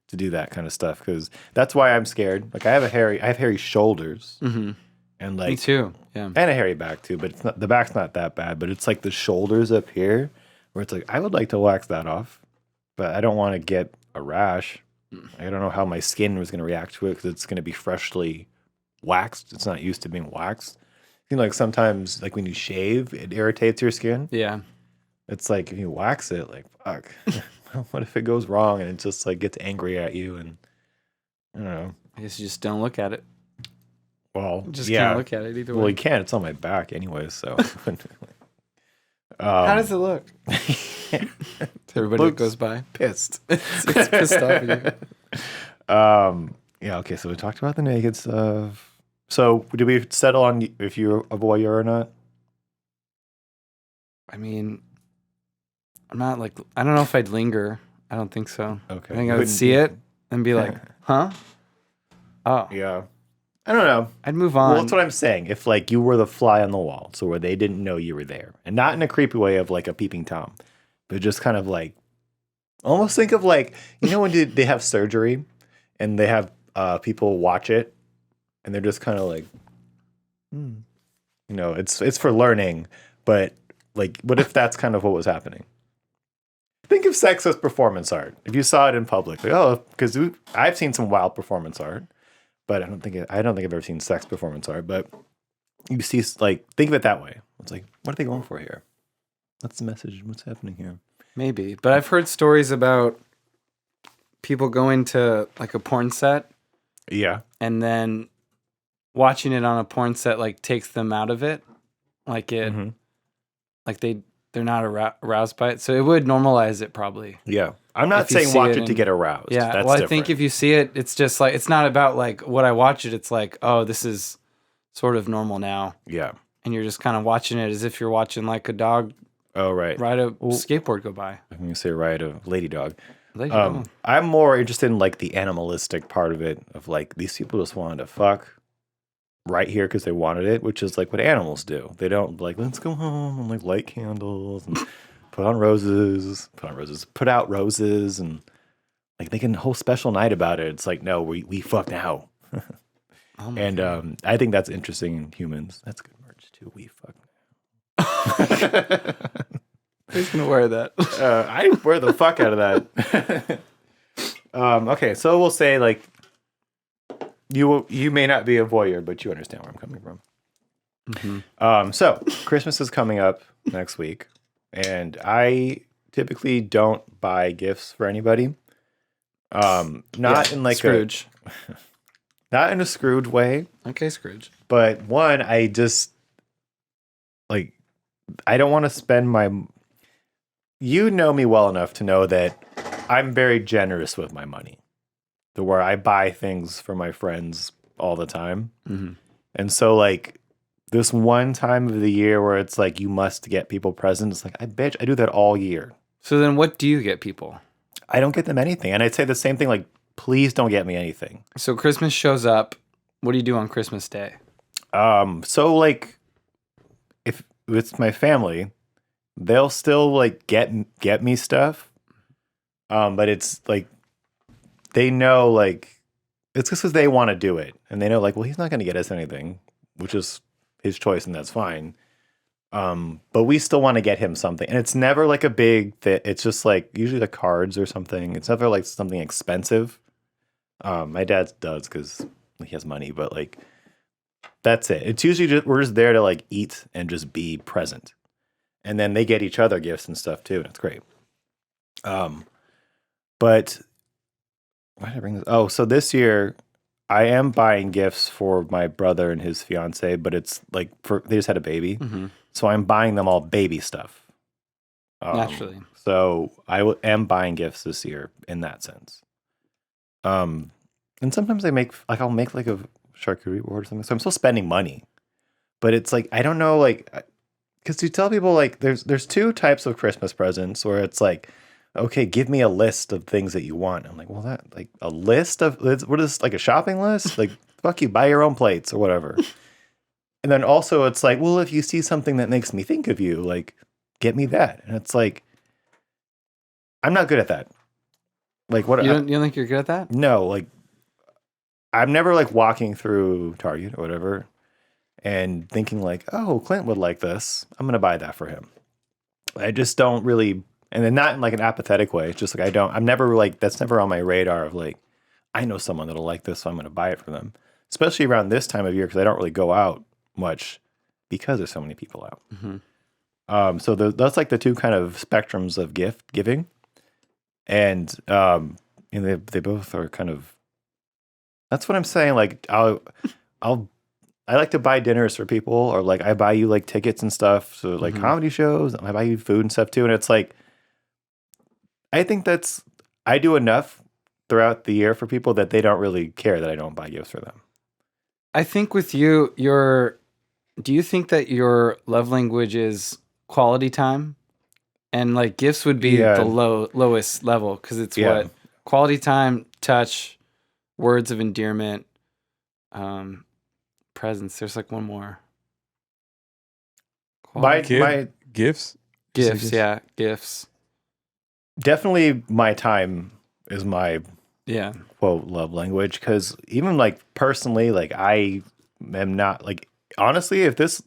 [SPEAKER 2] to do that kind of stuff because that's why I'm scared. I have hairy shoulders. Mm-hmm. And
[SPEAKER 1] me too. Yeah.
[SPEAKER 2] And a hairy back too, but it's not, the back's not that bad. But it's the shoulders up here where it's I would like to wax that off, but I don't want to get a rash. I don't know how my skin was going to react to it because it's going to be freshly waxed. It's not used to being waxed. Sometimes when you shave, it irritates your skin.
[SPEAKER 1] Yeah.
[SPEAKER 2] It's if you wax it, fuck. What if it goes wrong and it just gets angry at you and I don't know.
[SPEAKER 1] I guess you just don't look at it.
[SPEAKER 2] Well,
[SPEAKER 1] just can't look at it either way.
[SPEAKER 2] Well, you can't. It's on my back anyway, so.
[SPEAKER 1] How does it look? Everybody that goes by
[SPEAKER 2] pissed.
[SPEAKER 1] It's pissed off at you.
[SPEAKER 2] Yeah. Okay. So we talked about the naked stuff. So did we settle on if you're a voyeur or not?
[SPEAKER 1] I mean, I'm not I don't know if I'd linger. I don't think so.
[SPEAKER 2] Okay.
[SPEAKER 1] I think I would see it and be like, huh? Oh.
[SPEAKER 2] Yeah. I don't know.
[SPEAKER 1] I'd move on.
[SPEAKER 2] Well, that's what I'm saying. If you were the fly on the wall, so where they didn't know you were there, and not in a creepy way of a peeping Tom, but just kind of almost think of when they have surgery, and they have people watch it, and they're just kind of it's for learning, but what if that's kind of what was happening? Think of sex as performance art. If you saw it in public, because I've seen some wild performance art. But I don't think I've ever seen sex performance art. But you see, think of it that way. It's what are they going for here? What's the message? What's happening here?
[SPEAKER 1] Maybe. But I've heard stories about people going to like a porn set
[SPEAKER 2] Yeah.
[SPEAKER 1] and then watching it on a porn set like takes them out of it. Like like they're not aroused by it. So it would normalize it probably.
[SPEAKER 2] Yeah. I'm not
[SPEAKER 1] If you
[SPEAKER 2] saying
[SPEAKER 1] see
[SPEAKER 2] watch
[SPEAKER 1] it
[SPEAKER 2] it to
[SPEAKER 1] in-
[SPEAKER 2] get aroused.
[SPEAKER 1] Yeah.
[SPEAKER 2] That's
[SPEAKER 1] Well, I
[SPEAKER 2] different.
[SPEAKER 1] think if you see it, it's just like, it's not about like what I watch it. It's like, oh, this is sort of normal now.
[SPEAKER 2] Yeah.
[SPEAKER 1] And you're just kind of watching it as if you're watching like a dog
[SPEAKER 2] Oh, right.
[SPEAKER 1] ride a skateboard go by.
[SPEAKER 2] I'm going to say ride a lady dog.
[SPEAKER 1] Lady dog.
[SPEAKER 2] I'm more interested in like the animalistic part of it, of like these people just wanted to fuck right here because they wanted it, which is like what animals do. They don't like, let's go home and like light candles and put out roses, and like they can a whole special night about it. It's like, no, we fuck now. And I think that's interesting in humans. That's good merch too. We fuck now.
[SPEAKER 1] Who's gonna wear that?
[SPEAKER 2] I wear the fuck out of that. Okay, so we'll say like you may not be a voyeur, but you understand where I'm coming from. So Christmas is coming up next week, and I typically don't buy gifts for anybody. Not in like
[SPEAKER 1] Scrooge.
[SPEAKER 2] not in a Scrooge way,
[SPEAKER 1] Okay, Scrooge.
[SPEAKER 2] but one, I just like I don't want to spend my. You know me well enough to know that I'm very generous with my money, to where I buy things for my friends all the time. And so like this one time of the year where it's like you must get people presents, like I bet I do that all year.
[SPEAKER 1] So then what do you get people?
[SPEAKER 2] I don't get them anything. And I'd say the same thing, like, please don't get me anything.
[SPEAKER 1] So Christmas shows up. What do you do on Christmas Day?
[SPEAKER 2] So like if it's my family, they'll still like get me stuff. But it's like they know like it's just because they want to do it. And they know like, well, he's not gonna get us anything, which is his choice, and that's fine. But we still want to get him something. And it's never like a big it's just like usually the cards or something. It's never like something expensive. My dad does because he has money, but like that's it. It's usually just we're just there to like eat and just be present. And then they get each other gifts and stuff too, and it's great. But why did I bring this? Oh, so this year I am buying gifts for my brother and his fiance, but it's like they just had a baby, so I'm buying them all baby stuff.
[SPEAKER 1] Naturally.
[SPEAKER 2] So I am buying gifts this year in that sense. And sometimes I'll make like a charcuterie board or something. So I'm still spending money, but it's like I don't know, like because you tell people like there's two types of Christmas presents where it's like, okay, give me a list of things that you want. I'm like, well, that like a list of what is like a shopping list? Like fuck you, buy your own plates or whatever. And then also it's like, well, if you see something that makes me think of you, like get me that. And it's like, I'm not good at that. Like what?
[SPEAKER 1] You don't think you're good at that?
[SPEAKER 2] No, like I'm never like walking through Target or whatever and thinking like, oh, Clint would like this. I'm going to buy that for him. I just don't really, and then not in like an apathetic way. It's just like I'm never like, that's never on my radar of like, I know someone that'll like this, so I'm going to buy it for them. Especially around this time of year because I don't really go out much because there's so many people out. So that's like the two kind of spectrums of gift giving. And they both are kind of, that's what I'm saying. Like I like to buy dinners for people, or like I buy you like tickets and stuff. So like comedy shows, I buy you food and stuff too. And it's like, I think I do enough throughout the year for people that they don't really care that I don't buy gifts for them.
[SPEAKER 1] I think with you, do you think that your love language is quality time? And like gifts would be the lowest level because it's what quality time, touch, words of endearment, presents. There's like one more.
[SPEAKER 2] My
[SPEAKER 3] gifts.
[SPEAKER 1] Gifts, yeah, gifts.
[SPEAKER 2] Definitely, my time is my quote love language because even like personally, like I am not like honestly, if this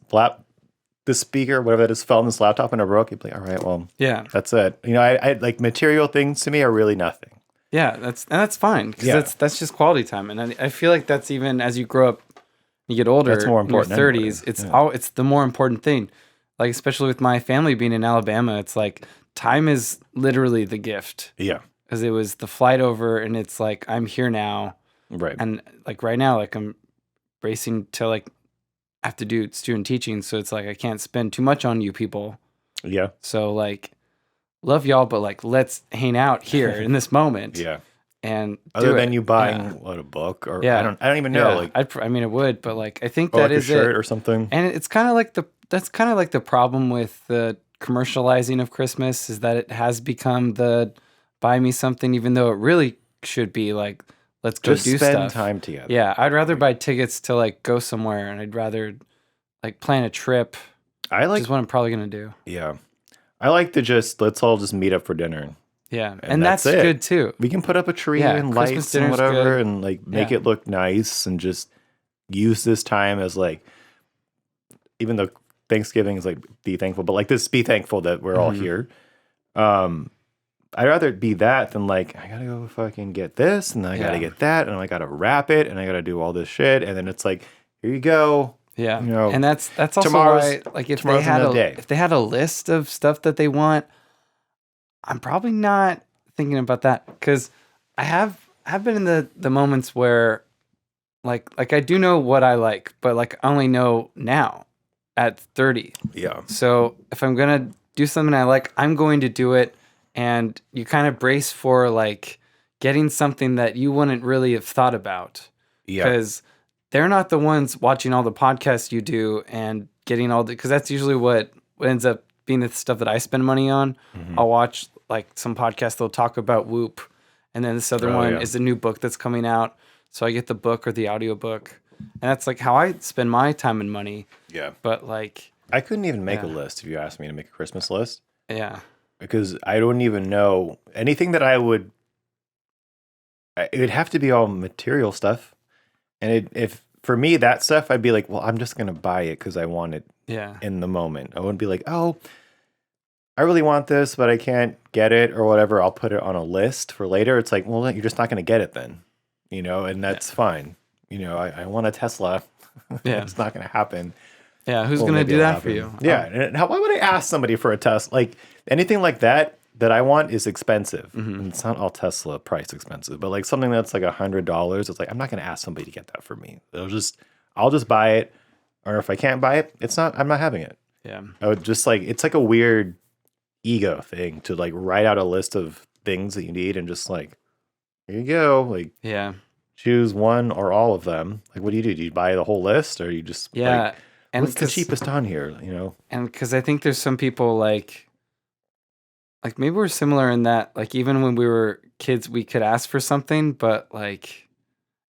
[SPEAKER 2] speaker, whatever that is, fell on this laptop and I broke, you'd be like, all right, well,
[SPEAKER 1] yeah,
[SPEAKER 2] that's it. You know, I like material things to me are really nothing.
[SPEAKER 1] Yeah, that's fine because that's just quality time, and I feel like that's even as you grow up, you get older,
[SPEAKER 2] that's more important.
[SPEAKER 1] In your 30s, it's the more important thing. Like especially with my family being in Alabama, it's like time is literally the gift.
[SPEAKER 2] Yeah.
[SPEAKER 1] Because it was the flight over, and it's like, I'm here now.
[SPEAKER 2] Right.
[SPEAKER 1] And like right now, like I'm racing to like have to do student teaching. So it's like, I can't spend too much on you people.
[SPEAKER 2] Yeah.
[SPEAKER 1] So like, love y'all, but like, let's hang out here in this moment.
[SPEAKER 2] Yeah.
[SPEAKER 1] And
[SPEAKER 2] other than you buying a book or I don't even know. Like,
[SPEAKER 1] I mean, it would, but like, I think
[SPEAKER 2] or
[SPEAKER 1] that
[SPEAKER 2] like
[SPEAKER 1] is
[SPEAKER 2] a shirt
[SPEAKER 1] it.
[SPEAKER 2] or something.
[SPEAKER 1] And it's kind of like that's kind of like the problem with the commercializing of Christmas is that it has become the buy me something, even though it really should be like, let's go
[SPEAKER 2] Just
[SPEAKER 1] do
[SPEAKER 2] spend
[SPEAKER 1] stuff.
[SPEAKER 2] time together.
[SPEAKER 1] Yeah, I'd rather buy tickets to like go somewhere, and I'd rather like plan a trip. Which is what I'm probably gonna do.
[SPEAKER 2] Yeah, I like to let's all just meet up for dinner.
[SPEAKER 1] Yeah, and that's
[SPEAKER 2] it.
[SPEAKER 1] good too.
[SPEAKER 2] We can put up a tree and lights and whatever, good. And like make it look nice, and just use this time as like, even though Thanksgiving is like be thankful, but like this be thankful that we're all here. I'd rather it be that than like, I gotta go fucking get this, and then I gotta get that, and I gotta wrap it, and I gotta do all this shit, and then it's like, here you go.
[SPEAKER 1] Yeah,
[SPEAKER 2] you know,
[SPEAKER 1] and that's also why, like, if they had a list of stuff that they want, I'm probably not thinking about that, because I have been in the moments where, like I do know what I like, but like I only know now at 30.
[SPEAKER 2] Yeah.
[SPEAKER 1] So if I'm gonna do something I like, I'm going to do it. And you kind of brace for like getting something that you wouldn't really have thought about. Yeah. Because they're not the ones watching all the podcasts you do and getting all the, because that's usually what ends up being the stuff that I spend money on. Mm-hmm. I'll watch like some podcast, they'll talk about Whoop. And then this other one is a new book that's coming out. So I get the book or the audiobook. And that's like how I spend my time and money. Yeah. But like,
[SPEAKER 2] I couldn't even make a list if you asked me to make a Christmas list.
[SPEAKER 1] Yeah.
[SPEAKER 2] Because I don't even know anything that it would have to be all material stuff. And if for me, that stuff, I'd be like, well, I'm just going to buy it because I want it in the moment. I wouldn't be like, oh, I really want this, but I can't get it or whatever. I'll put it on a list for later. It's like, well, you're just not going to get it then, you know, and that's fine. You know, I want a Tesla. Yeah. It's not going to happen.
[SPEAKER 1] Yeah, who's going to do that for you?
[SPEAKER 2] Yeah, and why would I ask somebody for a Tesla? Like, anything like that I want is expensive. Mm-hmm. And it's not all Tesla price expensive, but like something that's like $100, it's like, I'm not going to ask somebody to get that for me. I'll just buy it, or if I can't buy it, I'm not having it. Yeah. I would just like, it's like a weird ego thing to like write out a list of things that you need and just like, here you go. Like, yeah, choose one or all of them. Like, what do? Do you buy the whole list, or you just like, and what's the cheapest on here, you know?
[SPEAKER 1] And because I think there's some people like maybe we're similar in that, like, even when we were kids, we could ask for something, but like,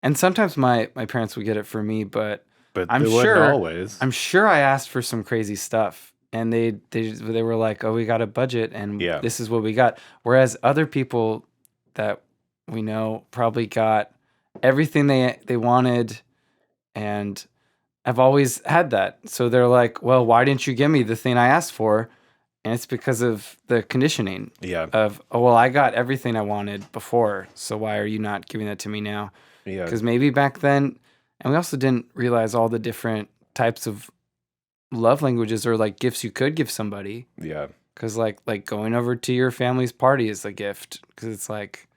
[SPEAKER 1] and sometimes my parents would get it for me, but I'm sure
[SPEAKER 2] always.
[SPEAKER 1] I'm sure I asked for some crazy stuff, and they were like, oh, we got a budget, and this is what we got. Whereas other people that we know probably got everything they wanted, and I've always had that. So they're like, well, why didn't you give me the thing I asked for? And it's because of the conditioning of, oh, well, I got everything I wanted before, so why are you not giving that to me now? Yeah. Because maybe back then, and we also didn't realize all the different types of love languages or like gifts you could give somebody. Yeah. Because like going over to your family's party is a gift, because it's like,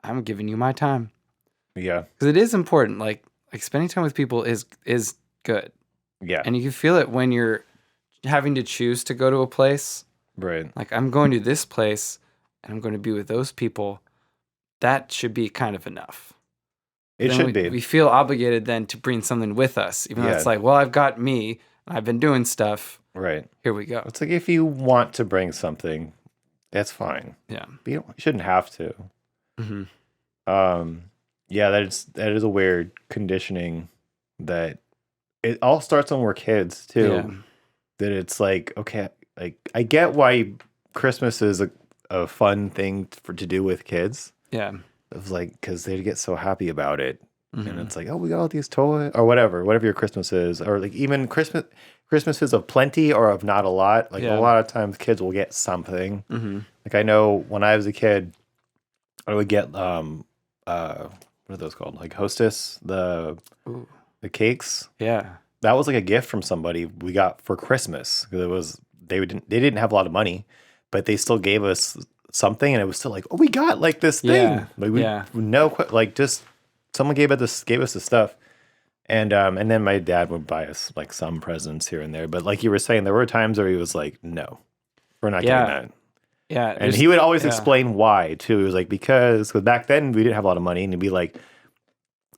[SPEAKER 1] I'm giving you my time. Yeah. Because it is important. Like spending time with people is good. Yeah. And you can feel it when you're having to choose to go to a place. Right. Like, I'm going to this place and I'm going to be with those people. That should be kind of enough.
[SPEAKER 2] It should be.
[SPEAKER 1] We feel obligated then to bring something with us, even though it's like, well, I've got me. I've been doing stuff. Right. Here we go.
[SPEAKER 2] It's like, if you want to bring something, that's fine. Yeah. But you shouldn't have to. Mm-hmm. Yeah, that is a weird conditioning that it all starts when we're kids too. Yeah. That it's like, okay, like I get why Christmas is a fun thing to do with kids. Yeah. It was like, because they get so happy about it. Mm-hmm. And it's like, oh, we got all these toys or whatever your Christmas is. Or like even Christmases of plenty or of not a lot. Like a lot of times kids will get something. Mm-hmm. Like I know when I was a kid, I would get, what are those called? Like Hostess, the cakes. Yeah. That was like a gift from somebody we got for Christmas. Because they didn't have a lot of money, but they still gave us something, and it was still like, oh, we got like this thing.
[SPEAKER 1] Yeah.
[SPEAKER 2] Like we like just someone gave us the stuff. And then my dad would buy us like some presents here and there. But like you were saying, there were times where he was like, no, we're not getting that.
[SPEAKER 1] Yeah.
[SPEAKER 2] And he would always explain why too. He was like, because back then we didn't have a lot of money, and he'd be like,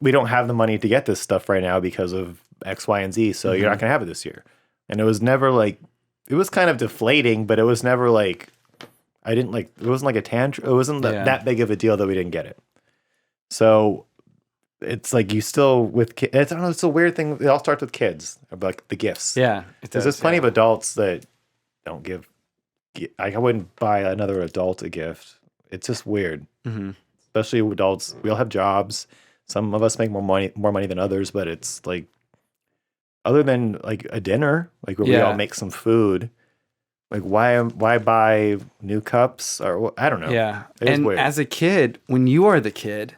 [SPEAKER 2] we don't have the money to get this stuff right now because of X, Y, and Z. So you're not going to have it this year. And it was never like, it was kind of deflating, but it was never like, it wasn't like a tantrum. It wasn't that big of a deal that we didn't get it. So it's like you still with kids. I don't know. It's a weird thing. It all starts with kids, like the gifts.
[SPEAKER 1] Yeah.
[SPEAKER 2] There's plenty of adults that don't give. I wouldn't buy another adult a gift. It's just weird. Especially adults. We all have jobs. Some of us make more money than others, but it's like, other than like a dinner, like where we all make some food, like why buy new cups or I don't know.
[SPEAKER 1] Yeah.
[SPEAKER 2] It's weird.
[SPEAKER 1] As a kid, when you are the kid,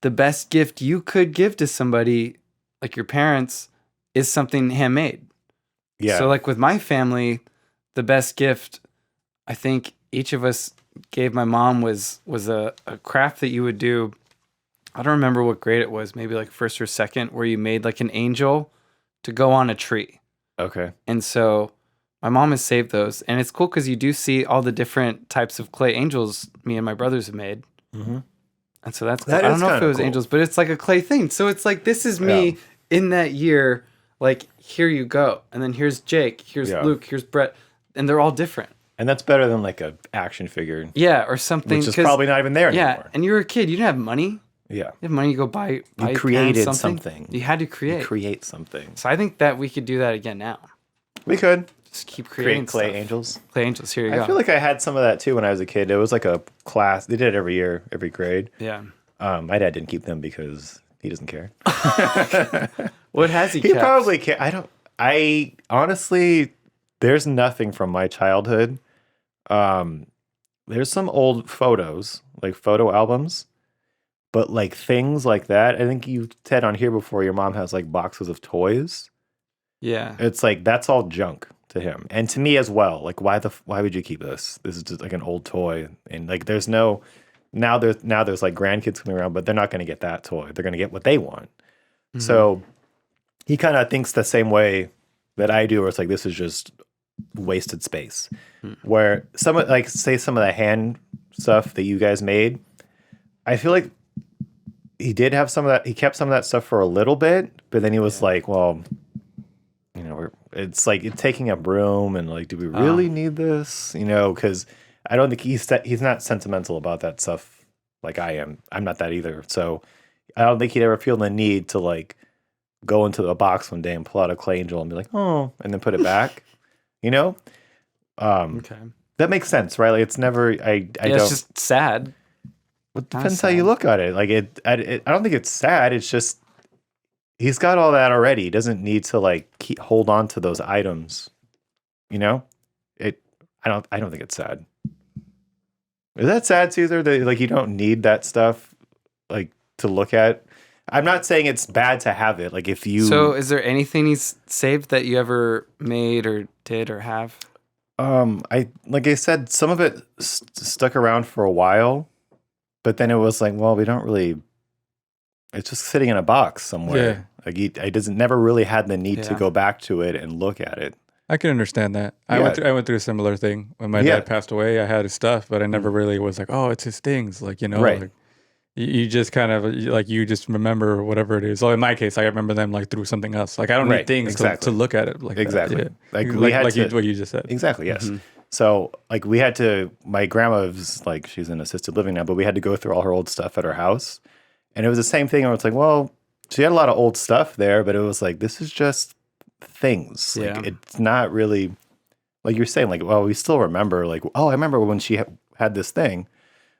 [SPEAKER 1] the best gift you could give to somebody, like your parents, is something handmade.
[SPEAKER 2] Yeah.
[SPEAKER 1] So like with my family, the best gift I think each of us gave my mom was a craft that you would do. I don't remember what grade it was, maybe like first or second, where you made like an angel to go on a tree.
[SPEAKER 2] Okay.
[SPEAKER 1] And so my mom has saved those. And it's cool because you do see all the different types of clay angels me and my brothers have made. And so that's cool. I don't know if it was angels, but it's like a clay thing. So it's like, this is me in that year. Like, here you go. And then here's Jake, here's Luke, here's Brett. And they're all different.
[SPEAKER 2] And that's better than like a action figure.
[SPEAKER 1] Yeah, or something.
[SPEAKER 2] Which is probably not even there anymore.
[SPEAKER 1] Yeah, and you were a kid. You didn't have money.
[SPEAKER 2] Yeah.
[SPEAKER 1] You have money to go buy
[SPEAKER 2] You created
[SPEAKER 1] something. You had to create.
[SPEAKER 2] You create something.
[SPEAKER 1] So I think that we could do that again now.
[SPEAKER 2] We could.
[SPEAKER 1] Just keep creating
[SPEAKER 2] clay
[SPEAKER 1] stuff.
[SPEAKER 2] angels.
[SPEAKER 1] Clay angels, here you go.
[SPEAKER 2] I feel like I had some of that too when I was a kid. It was like a class. They did it every year, every grade.
[SPEAKER 1] Yeah.
[SPEAKER 2] My dad didn't keep them because he doesn't care.
[SPEAKER 1] What has he
[SPEAKER 2] kept? He probably can't. I honestly, there's nothing from my childhood. There's some old photos, like photo albums, but like things like that. I think you said on here before your mom has like boxes of toys.
[SPEAKER 1] Yeah.
[SPEAKER 2] It's like, that's all junk to him. And to me as well. Like, why would you keep this? This is just like an old toy. And like, there's like grandkids coming around, but they're not going to get that toy. They're going to get what they want. So he kind of thinks the same way that I do, where it's like, this is just wasted space. Where some of the hand stuff that you guys made, I feel like he did have some of that. He kept some of that stuff for a little bit, but then he was like, well, you know, it's like it's taking up room, and like, do we really need this? You know, because I don't think he's not sentimental about that stuff like I am. I'm not that either. So I don't think he'd ever feel the need to like go into the box one day and pull out a clay angel and be like, oh, and then put it back. You know?
[SPEAKER 1] Okay.
[SPEAKER 2] That makes sense, right? Like, it's never. I don't.
[SPEAKER 1] It's just sad.
[SPEAKER 2] It depends how you look at it. Like I don't think it's sad. It's just he's got all that already. He doesn't need to like hold on to those items. You know? I don't think it's sad. Is that sad, Caesar? That like you don't need that stuff like to look at? I'm not saying it's bad to have it. Like if you.
[SPEAKER 1] So is there anything he's saved that you ever made or did or have?
[SPEAKER 2] Like I said, some of it stuck around for a while, but then it was like, well, we don't really. It's just sitting in a box somewhere. Yeah. Like I never really had the need to go back to it and look at it.
[SPEAKER 3] I can understand that. I went through a similar thing when my dad passed away. I had his stuff, but I never really was like, oh, it's his things. Like, you know,
[SPEAKER 2] right.
[SPEAKER 3] Like, you just kind of like you just remember whatever it is. So in my case, I remember them like through something else. Like I don't need things to look at it like
[SPEAKER 2] exactly.
[SPEAKER 3] That.
[SPEAKER 2] Yeah.
[SPEAKER 3] Like what you just said.
[SPEAKER 2] Exactly. Yes. So like we had to. My grandma was like she's in assisted living now, but we had to go through all her old stuff at her house, and it was the same thing. Where it's like, well, she had a lot of old stuff there, but it was like this is just things. Like it's not really like you're saying. Like, well, we still remember. Like, oh, I remember when she had this thing.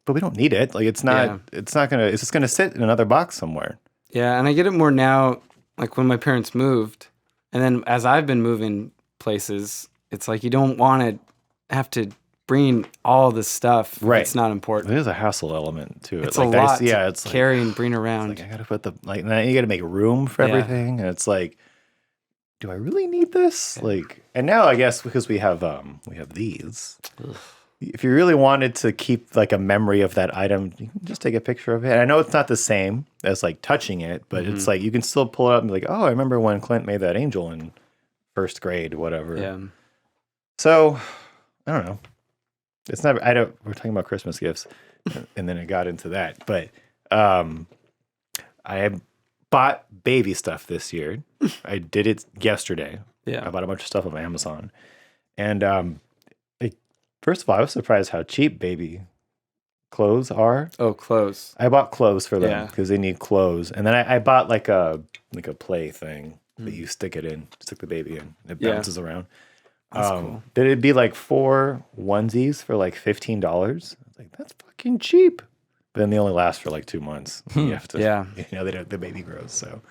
[SPEAKER 2] But we don't need it. Like it's just gonna sit in another box somewhere.
[SPEAKER 1] Yeah, and I get it more now, like when my parents moved, and then as I've been moving places, it's like you don't want to have to bring all this stuff.
[SPEAKER 2] Right.
[SPEAKER 1] It's not important.
[SPEAKER 2] There's a hassle element to it.
[SPEAKER 1] It's
[SPEAKER 2] like
[SPEAKER 1] a lot
[SPEAKER 2] it's
[SPEAKER 1] to carry and bring around.
[SPEAKER 2] It's like I gotta put now you gotta make room for everything. And it's like, do I really need this? Like and now I guess because we have these. Ugh. if you really wanted to keep like a memory of that item, you can just take a picture of it. And I know it's not the same as like touching it, but it's like you can still pull it up and be like, oh, I remember when Clint made that angel in first grade, whatever.
[SPEAKER 1] Yeah.
[SPEAKER 2] So I don't know. It's not. We're talking about Christmas gifts, and then it got into that. But I bought baby stuff this year. I did it yesterday.
[SPEAKER 1] Yeah.
[SPEAKER 2] I bought a bunch of stuff on Amazon, and first of all, I was surprised how cheap baby clothes are.
[SPEAKER 1] Oh, clothes.
[SPEAKER 2] I bought clothes for them
[SPEAKER 1] Yeah.
[SPEAKER 2] because they need clothes, and then I bought like a play thing that you stick it in, stick the baby in, it bounces around.
[SPEAKER 1] That's cool.
[SPEAKER 2] Did it be like 4 onesies for like $15? I was like, that's fucking cheap. But then they only last for like 2 months. You have to, the baby grows. So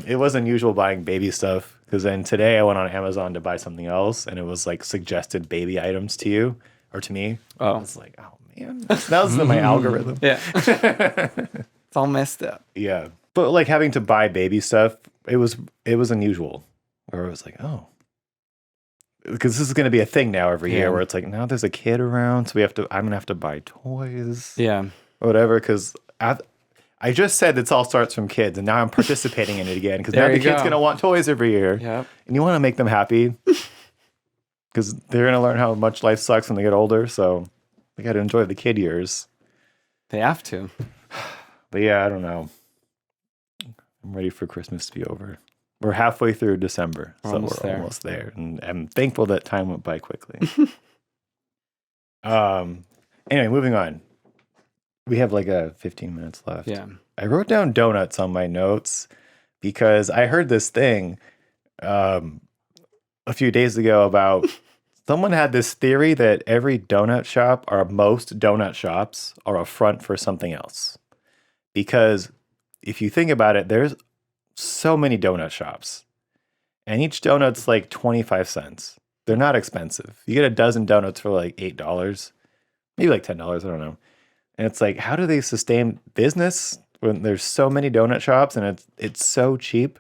[SPEAKER 2] it was unusual buying baby stuff because then today I went on Amazon to buy something else and it was like suggested baby items to you or to me.
[SPEAKER 1] Oh.
[SPEAKER 2] I was like, oh man, that was my algorithm.
[SPEAKER 1] Yeah. It's all messed up.
[SPEAKER 2] Yeah. But like having to buy baby stuff, it was unusual. Where I was like, oh. Because this is going to be a thing now every year where it's like, now there's a kid around, so I'm going to have to buy toys.
[SPEAKER 1] Yeah.
[SPEAKER 2] Or whatever, because I just said this all starts from kids, and now I'm participating in it again, because now the kid's going to want toys every year.
[SPEAKER 1] Yep.
[SPEAKER 2] And you want to make them happy, because they're going to learn how much life sucks when they get older, so they got to enjoy the kid years.
[SPEAKER 1] They have to.
[SPEAKER 2] But yeah, I don't know. I'm ready for Christmas to be over. We're halfway through December, so we're almost there. And I'm thankful that time went by quickly. Anyway, moving on. We have like 15 minutes left.
[SPEAKER 1] Yeah.
[SPEAKER 2] I wrote down donuts on my notes because I heard this thing a few days ago about someone had this theory that every donut shop or most donut shops are a front for something else. Because if you think about it, there's so many donut shops, and each donut's like 25 cents. They're not expensive. You get a dozen donuts for like $8, maybe like $10. I don't know. And it's like, how do they sustain business when there's so many donut shops and it's so cheap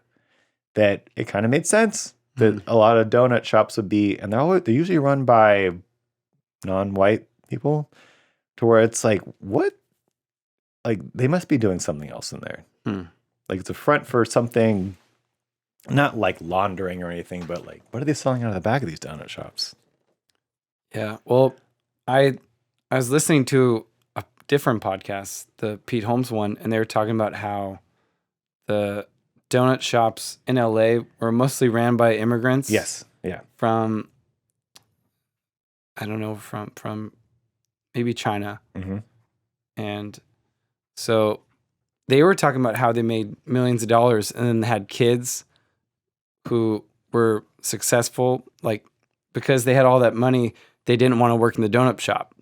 [SPEAKER 2] that it kind of made sense that a lot of donut shops would be, and they're usually run by non-white people, to where it's like, what? Like they must be doing something else in there. Like it's a front for something, not like laundering or anything, but like, what are they selling out of the back of these donut shops?
[SPEAKER 1] Yeah. Well, I was listening to a different podcast, the Pete Holmes one, and they were talking about how the donut shops in LA were mostly ran by immigrants.
[SPEAKER 2] Yes. Yeah.
[SPEAKER 1] From, I don't know, from maybe China.
[SPEAKER 2] Mm-hmm.
[SPEAKER 1] And so they were talking about how they made millions of dollars and then had kids who were successful, like because they had all that money, they didn't want to work in the donut shop.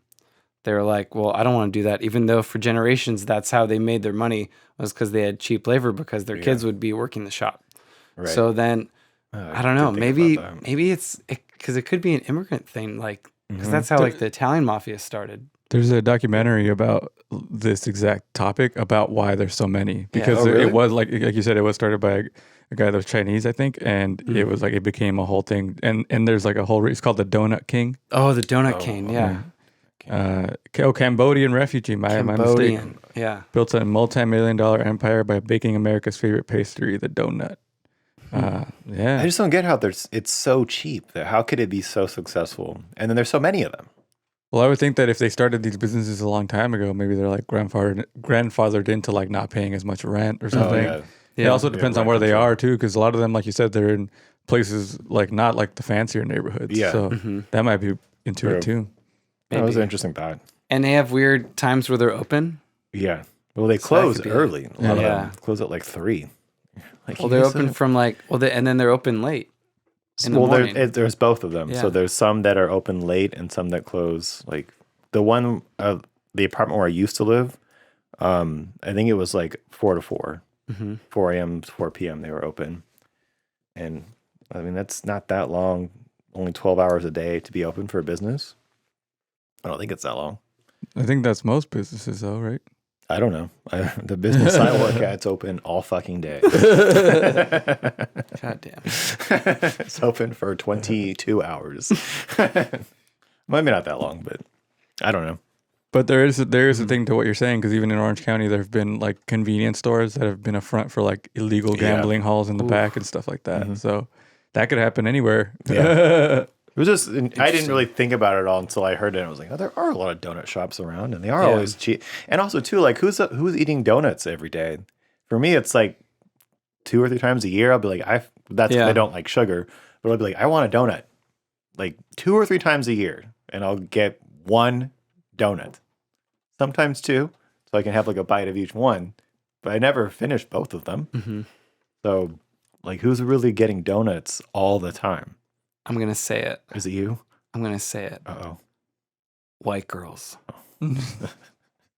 [SPEAKER 1] They were like, well, I don't want to do that. Even though for generations, that's how they made their money, was because they had cheap labor because their kids would be working the shop. Right. So then, I don't know, maybe it's because it could be an immigrant thing, like, because that's how like the Italian mafia started.
[SPEAKER 3] There's a documentary about this exact topic about why there's so many, because
[SPEAKER 2] really?
[SPEAKER 3] it was like you said, it was started by a guy that was Chinese, I think, and it was like it became a whole thing, and there's like a whole it's called the Donut King.
[SPEAKER 1] Oh, the Donut King, yeah.
[SPEAKER 3] Cambodian refugee, my mistake.
[SPEAKER 1] Yeah,
[SPEAKER 3] built a multi-million-dollar empire by baking America's favorite pastry, the donut. Yeah,
[SPEAKER 2] I just don't get how it's so cheap. How could it be so successful? And then there's so many of them.
[SPEAKER 3] Well, I would think that if they started these businesses a long time ago, maybe they're like grandfathered into like not paying as much rent or something.
[SPEAKER 2] Oh,
[SPEAKER 3] yeah. It also depends on where they are too, because a lot of them, like you said, they're in places like not like the fancier neighborhoods.
[SPEAKER 2] Yeah.
[SPEAKER 3] So that might be into it too.
[SPEAKER 2] That was an interesting thought.
[SPEAKER 1] And they have weird times where they're open.
[SPEAKER 2] Yeah. Well, they close early. A lot of them close at like 3. Like,
[SPEAKER 1] well, they're open from like and then they're open late.
[SPEAKER 2] There's both of them.
[SPEAKER 1] Yeah.
[SPEAKER 2] So there's some that are open late and some that close. Like the one, the apartment where I used to live, I think it was like 4 to 4, 4 a.m. to 4 p.m. they were open. And I mean, that's not that long, only 12 hours a day to be open for a business. I don't think it's that long.
[SPEAKER 3] I think that's most businesses though, right?
[SPEAKER 2] I don't know. The business I work at, it's open all fucking day.
[SPEAKER 1] God damn.
[SPEAKER 2] It's open for 22 hours. Maybe not that long, but I don't know.
[SPEAKER 3] But there is a thing to what you're saying, because even in Orange County, there have been like convenience stores that have been a front for like illegal gambling halls in the back and stuff like that. So that could happen anywhere.
[SPEAKER 2] Yeah. It was just, I didn't really think about it at all until I heard it. I was like, oh, there are a lot of donut shops around, and they are always cheap. And also, too, like, who's eating donuts every day? For me, it's like 2 or 3 times a year. I'll be like, I don't like sugar, but I'll be like, I want a donut, like 2 or 3 times a year, and I'll get 1 donut, sometimes 2, so I can have like a bite of each one. But I never finish both of them. So, like, who's really getting donuts all the time?
[SPEAKER 1] I'm going to say it.
[SPEAKER 2] Is it you?
[SPEAKER 1] I'm going to say it.
[SPEAKER 2] Uh-oh.
[SPEAKER 1] White girls.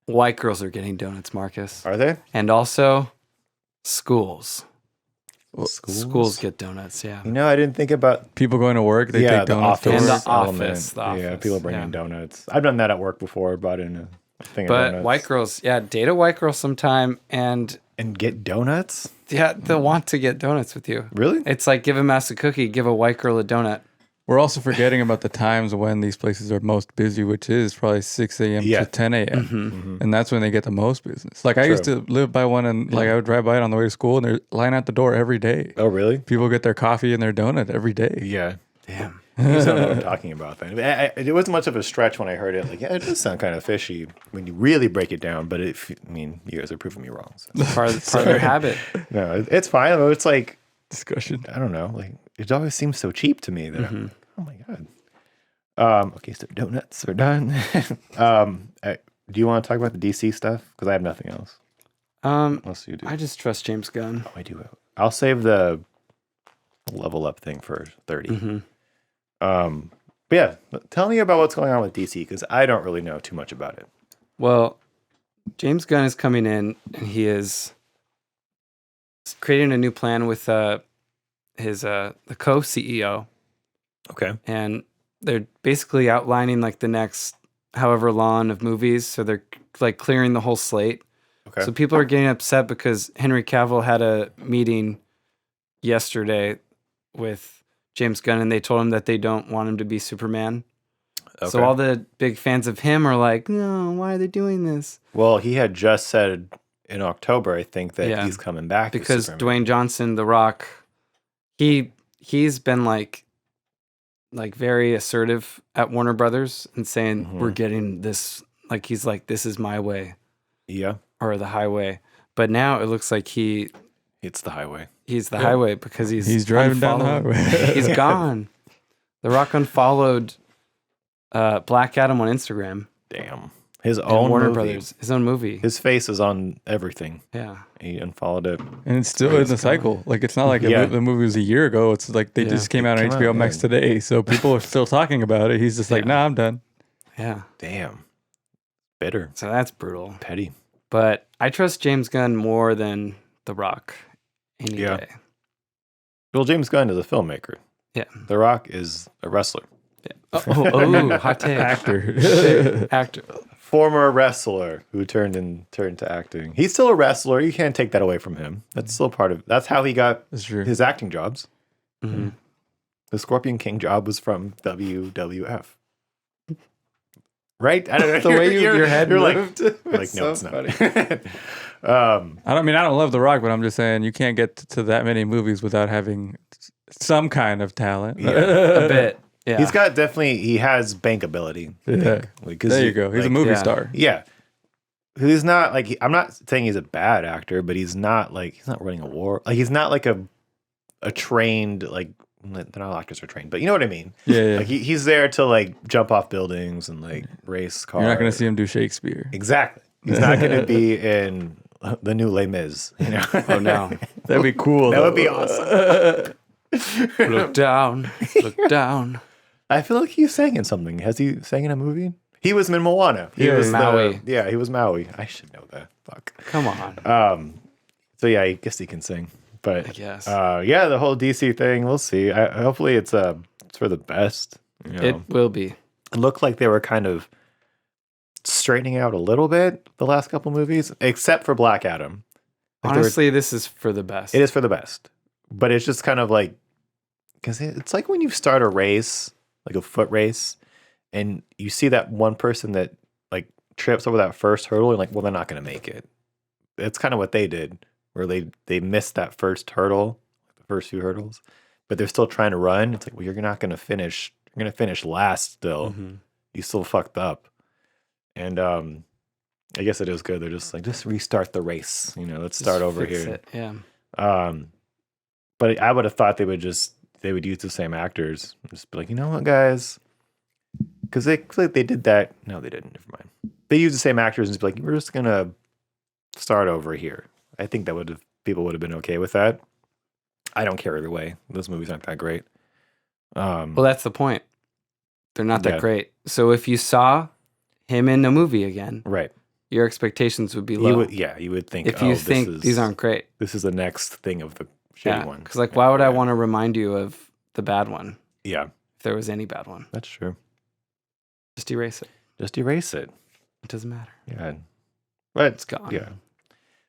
[SPEAKER 1] White girls are getting donuts, Marcus.
[SPEAKER 2] Are they?
[SPEAKER 1] And also schools.
[SPEAKER 2] Schools
[SPEAKER 1] get donuts, yeah.
[SPEAKER 2] You know, I didn't think about
[SPEAKER 3] People going to work, they take donuts to
[SPEAKER 1] And
[SPEAKER 3] work.
[SPEAKER 1] the office.
[SPEAKER 2] Yeah, people bringing donuts. I've done that at work before, brought in a thing of donuts.
[SPEAKER 1] But white girls, date a white girl sometime and
[SPEAKER 2] get donuts?
[SPEAKER 1] Yeah, they'll want to get donuts with you.
[SPEAKER 2] Really?
[SPEAKER 1] It's like give a mouse a cookie, give a white girl a donut.
[SPEAKER 3] We're also forgetting about the times when these places are most busy, which is probably 6 a.m. to 10 a.m. And that's when they get the most business. Like I used to live by one, and like I would drive by it on the way to school, and they're line out the door every day.
[SPEAKER 2] Oh, really?
[SPEAKER 3] People get their coffee and their donut every day.
[SPEAKER 2] Yeah.
[SPEAKER 1] Damn.
[SPEAKER 2] You don't know what I'm talking about then. It wasn't much of a stretch when I heard it. Like, yeah, it does sound kind of fishy when you really break it down, but you guys are proving me wrong. So.
[SPEAKER 1] Part of their habit.
[SPEAKER 2] No, it's fine. It's like
[SPEAKER 3] discussion.
[SPEAKER 2] I don't know. Like it always seems so cheap to me that I'm like, oh my God. Okay, so donuts are done. Do you want to talk about the DC stuff? Because I have nothing else. Unless you do.
[SPEAKER 1] I just trust James Gunn.
[SPEAKER 2] Oh, I do. I'll save the level up thing for 30. But yeah, tell me about what's going on with DC, because I don't really know too much about it.
[SPEAKER 1] Well, James Gunn is coming in, and he is creating a new plan with the co-CEO.
[SPEAKER 2] Okay.
[SPEAKER 1] And they're basically outlining like the next however long of movies. So they're like clearing the whole slate.
[SPEAKER 2] Okay.
[SPEAKER 1] So people are getting upset because Henry Cavill had a meeting yesterday with James Gunn, and they told him that they don't want him to be Superman. Okay. So all the big fans of him are like, no, why are they doing this?
[SPEAKER 2] Well, he had just said in October, I think, that he's coming back.
[SPEAKER 1] Because Dwayne Johnson, The Rock, he's been like very assertive at Warner Brothers and saying, we're getting this, like he's like, this is my way.
[SPEAKER 2] Yeah.
[SPEAKER 1] Or the highway. But now it looks like
[SPEAKER 2] it's the highway.
[SPEAKER 1] He's the highway because he's
[SPEAKER 3] driving down the highway.
[SPEAKER 1] He's gone. The Rock unfollowed Black Adam on Instagram.
[SPEAKER 2] Damn. His own
[SPEAKER 1] Warner
[SPEAKER 2] movie.
[SPEAKER 1] Brothers. His own movie.
[SPEAKER 2] His face is on everything.
[SPEAKER 1] Yeah.
[SPEAKER 2] He unfollowed it.
[SPEAKER 3] And it's still in the cycle. Like it's not like the movie was a year ago. It's like they just came out on HBO Max today. So people are still talking about it. He's just like, nah, I'm done.
[SPEAKER 1] Yeah.
[SPEAKER 2] Damn. Bitter.
[SPEAKER 1] So that's brutal.
[SPEAKER 2] Petty.
[SPEAKER 1] But I trust James Gunn more than The Rock any day.
[SPEAKER 2] Well, James Gunn is a filmmaker.
[SPEAKER 1] Yeah.
[SPEAKER 2] The Rock is a wrestler.
[SPEAKER 1] Yeah. Oh, hot take. Actor.
[SPEAKER 2] Former wrestler who turned to acting. He's still a wrestler. You can't take that away from him. That's still part of. That's how he got his acting jobs.
[SPEAKER 1] Mm-hmm.
[SPEAKER 2] The Scorpion King job was from WWF. Right? I don't know.
[SPEAKER 1] The way your head moved.
[SPEAKER 2] Like no, it's not.
[SPEAKER 3] I don't love The Rock, but I'm just saying you can't get to that many movies without having some kind of talent.
[SPEAKER 2] Yeah.
[SPEAKER 1] A bit. Yeah.
[SPEAKER 2] He has bankability.
[SPEAKER 3] Yeah. There you go. He's a movie star.
[SPEAKER 2] Yeah. He's not like, I'm not saying he's a bad actor, but he's not running a war. Like he's not like a trained, like, they're not all actors are trained, but you know what I mean?
[SPEAKER 3] Yeah.
[SPEAKER 2] Like he's there to like jump off buildings and like race cars.
[SPEAKER 3] You're not going to see him do Shakespeare.
[SPEAKER 2] Exactly. He's not going to be in the new Les Mis, you know?
[SPEAKER 1] Oh no.
[SPEAKER 3] That'd be cool.
[SPEAKER 2] That would be awesome.
[SPEAKER 1] Look down. Look down.
[SPEAKER 2] I feel like he sang in something. Has he sang in a movie? He was in Moana. He was
[SPEAKER 1] Maui.
[SPEAKER 2] He was Maui. I should know that. Fuck.
[SPEAKER 1] Come on.
[SPEAKER 2] So yeah, I guess he can sing. But
[SPEAKER 1] I guess.
[SPEAKER 2] The whole DC thing, we'll see. Hopefully it's for the best. You know?
[SPEAKER 1] It will be.
[SPEAKER 2] It looked like they were kind of straightening out a little bit the last couple movies, except for Black Adam. Like
[SPEAKER 1] honestly, this is for the best.
[SPEAKER 2] It is for the best. But it's just kind of like, because it's like when you start a race, like a foot race, and you see that one person that like trips over that first hurdle, and like, well, they're not going to make it. That's kind of what they did, where they missed that first hurdle, the first few hurdles, but they're still trying to run. It's like, well, you're not going to finish. You're going to finish last still. You still fucked up. And I guess it is good. They're just like, just restart the race. Let's start over here.
[SPEAKER 1] It. Yeah.
[SPEAKER 2] But I would have thought they would use the same actors. Just be like, you know what, guys? Because they did that. No, they didn't. Never mind. They used the same actors and just be like, we're just gonna start over here. I think people would have been okay with that. I don't care either way. Those movies aren't that great.
[SPEAKER 1] Well, that's the point. They're not that great. So if you saw him in a movie again,
[SPEAKER 2] right,
[SPEAKER 1] your expectations would be low.
[SPEAKER 2] You would think.
[SPEAKER 1] If you think these aren't great,
[SPEAKER 2] this is the next thing of the shitty one.
[SPEAKER 1] Because why would I want to remind you of the bad one?
[SPEAKER 2] Yeah,
[SPEAKER 1] if there was any bad one,
[SPEAKER 2] that's true.
[SPEAKER 1] Just erase it.
[SPEAKER 2] Just erase it.
[SPEAKER 1] It doesn't matter.
[SPEAKER 2] Yeah, but
[SPEAKER 1] it's gone.
[SPEAKER 2] Yeah,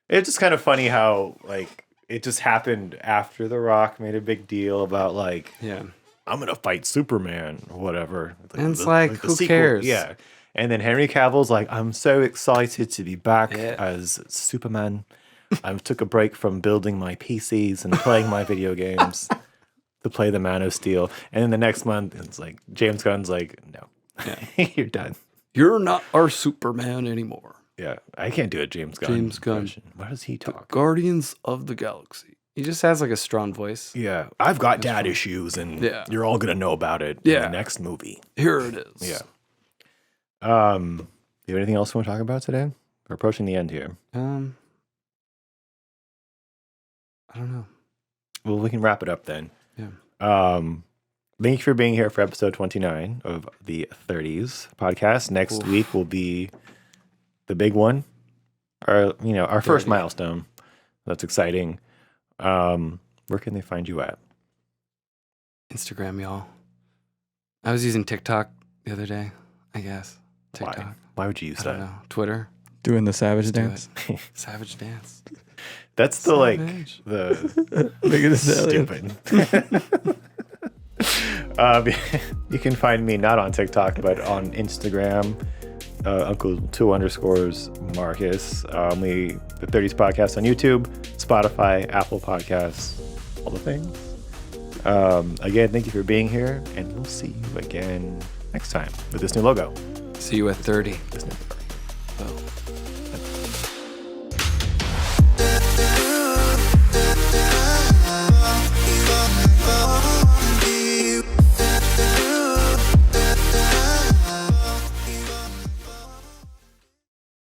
[SPEAKER 2] it's just kind of funny how like it just happened after The Rock made a big deal about like, I'm gonna fight Superman or whatever.
[SPEAKER 1] And it's like who cares?
[SPEAKER 2] Yeah. And then Henry Cavill's like, I'm so excited to be back as Superman. I took a break from building my PCs and playing my video games to play the Man of Steel. And then the next month, it's like James Gunn's like, no, you're done.
[SPEAKER 1] You're not our Superman anymore.
[SPEAKER 2] Yeah, I can't do a James Gunn.
[SPEAKER 1] James Gunn.
[SPEAKER 2] What does he talk?
[SPEAKER 1] The Guardians of the Galaxy. He just has like a strong voice.
[SPEAKER 2] Yeah, I've got dad issues, and you're all gonna know about it in the next movie.
[SPEAKER 1] Here it is.
[SPEAKER 2] Yeah. Do you have anything else you want to talk about today? We're approaching the end here.
[SPEAKER 1] I don't know.
[SPEAKER 2] Well, we can wrap it up then.
[SPEAKER 1] Yeah.
[SPEAKER 2] Thank you for being here for episode 29 of the 30's podcast. Next week will be the big one, our first milestone. That's exciting. Where can they find you at?
[SPEAKER 1] Instagram, y'all. I was using TikTok the other day, I guess. TikTok.
[SPEAKER 2] Why would you use that?
[SPEAKER 1] I don't know. Twitter.
[SPEAKER 3] Doing the savage dance.
[SPEAKER 1] Savage dance.
[SPEAKER 2] That's the
[SPEAKER 3] Make it
[SPEAKER 2] stupid. You can find me not on TikTok, but on Instagram. Uncle 2_ Marcus. The 30's podcast on YouTube, Spotify, Apple Podcasts, all the things. Again, thank you for being here, and we'll see you again next time with this new logo.
[SPEAKER 1] See you at 30.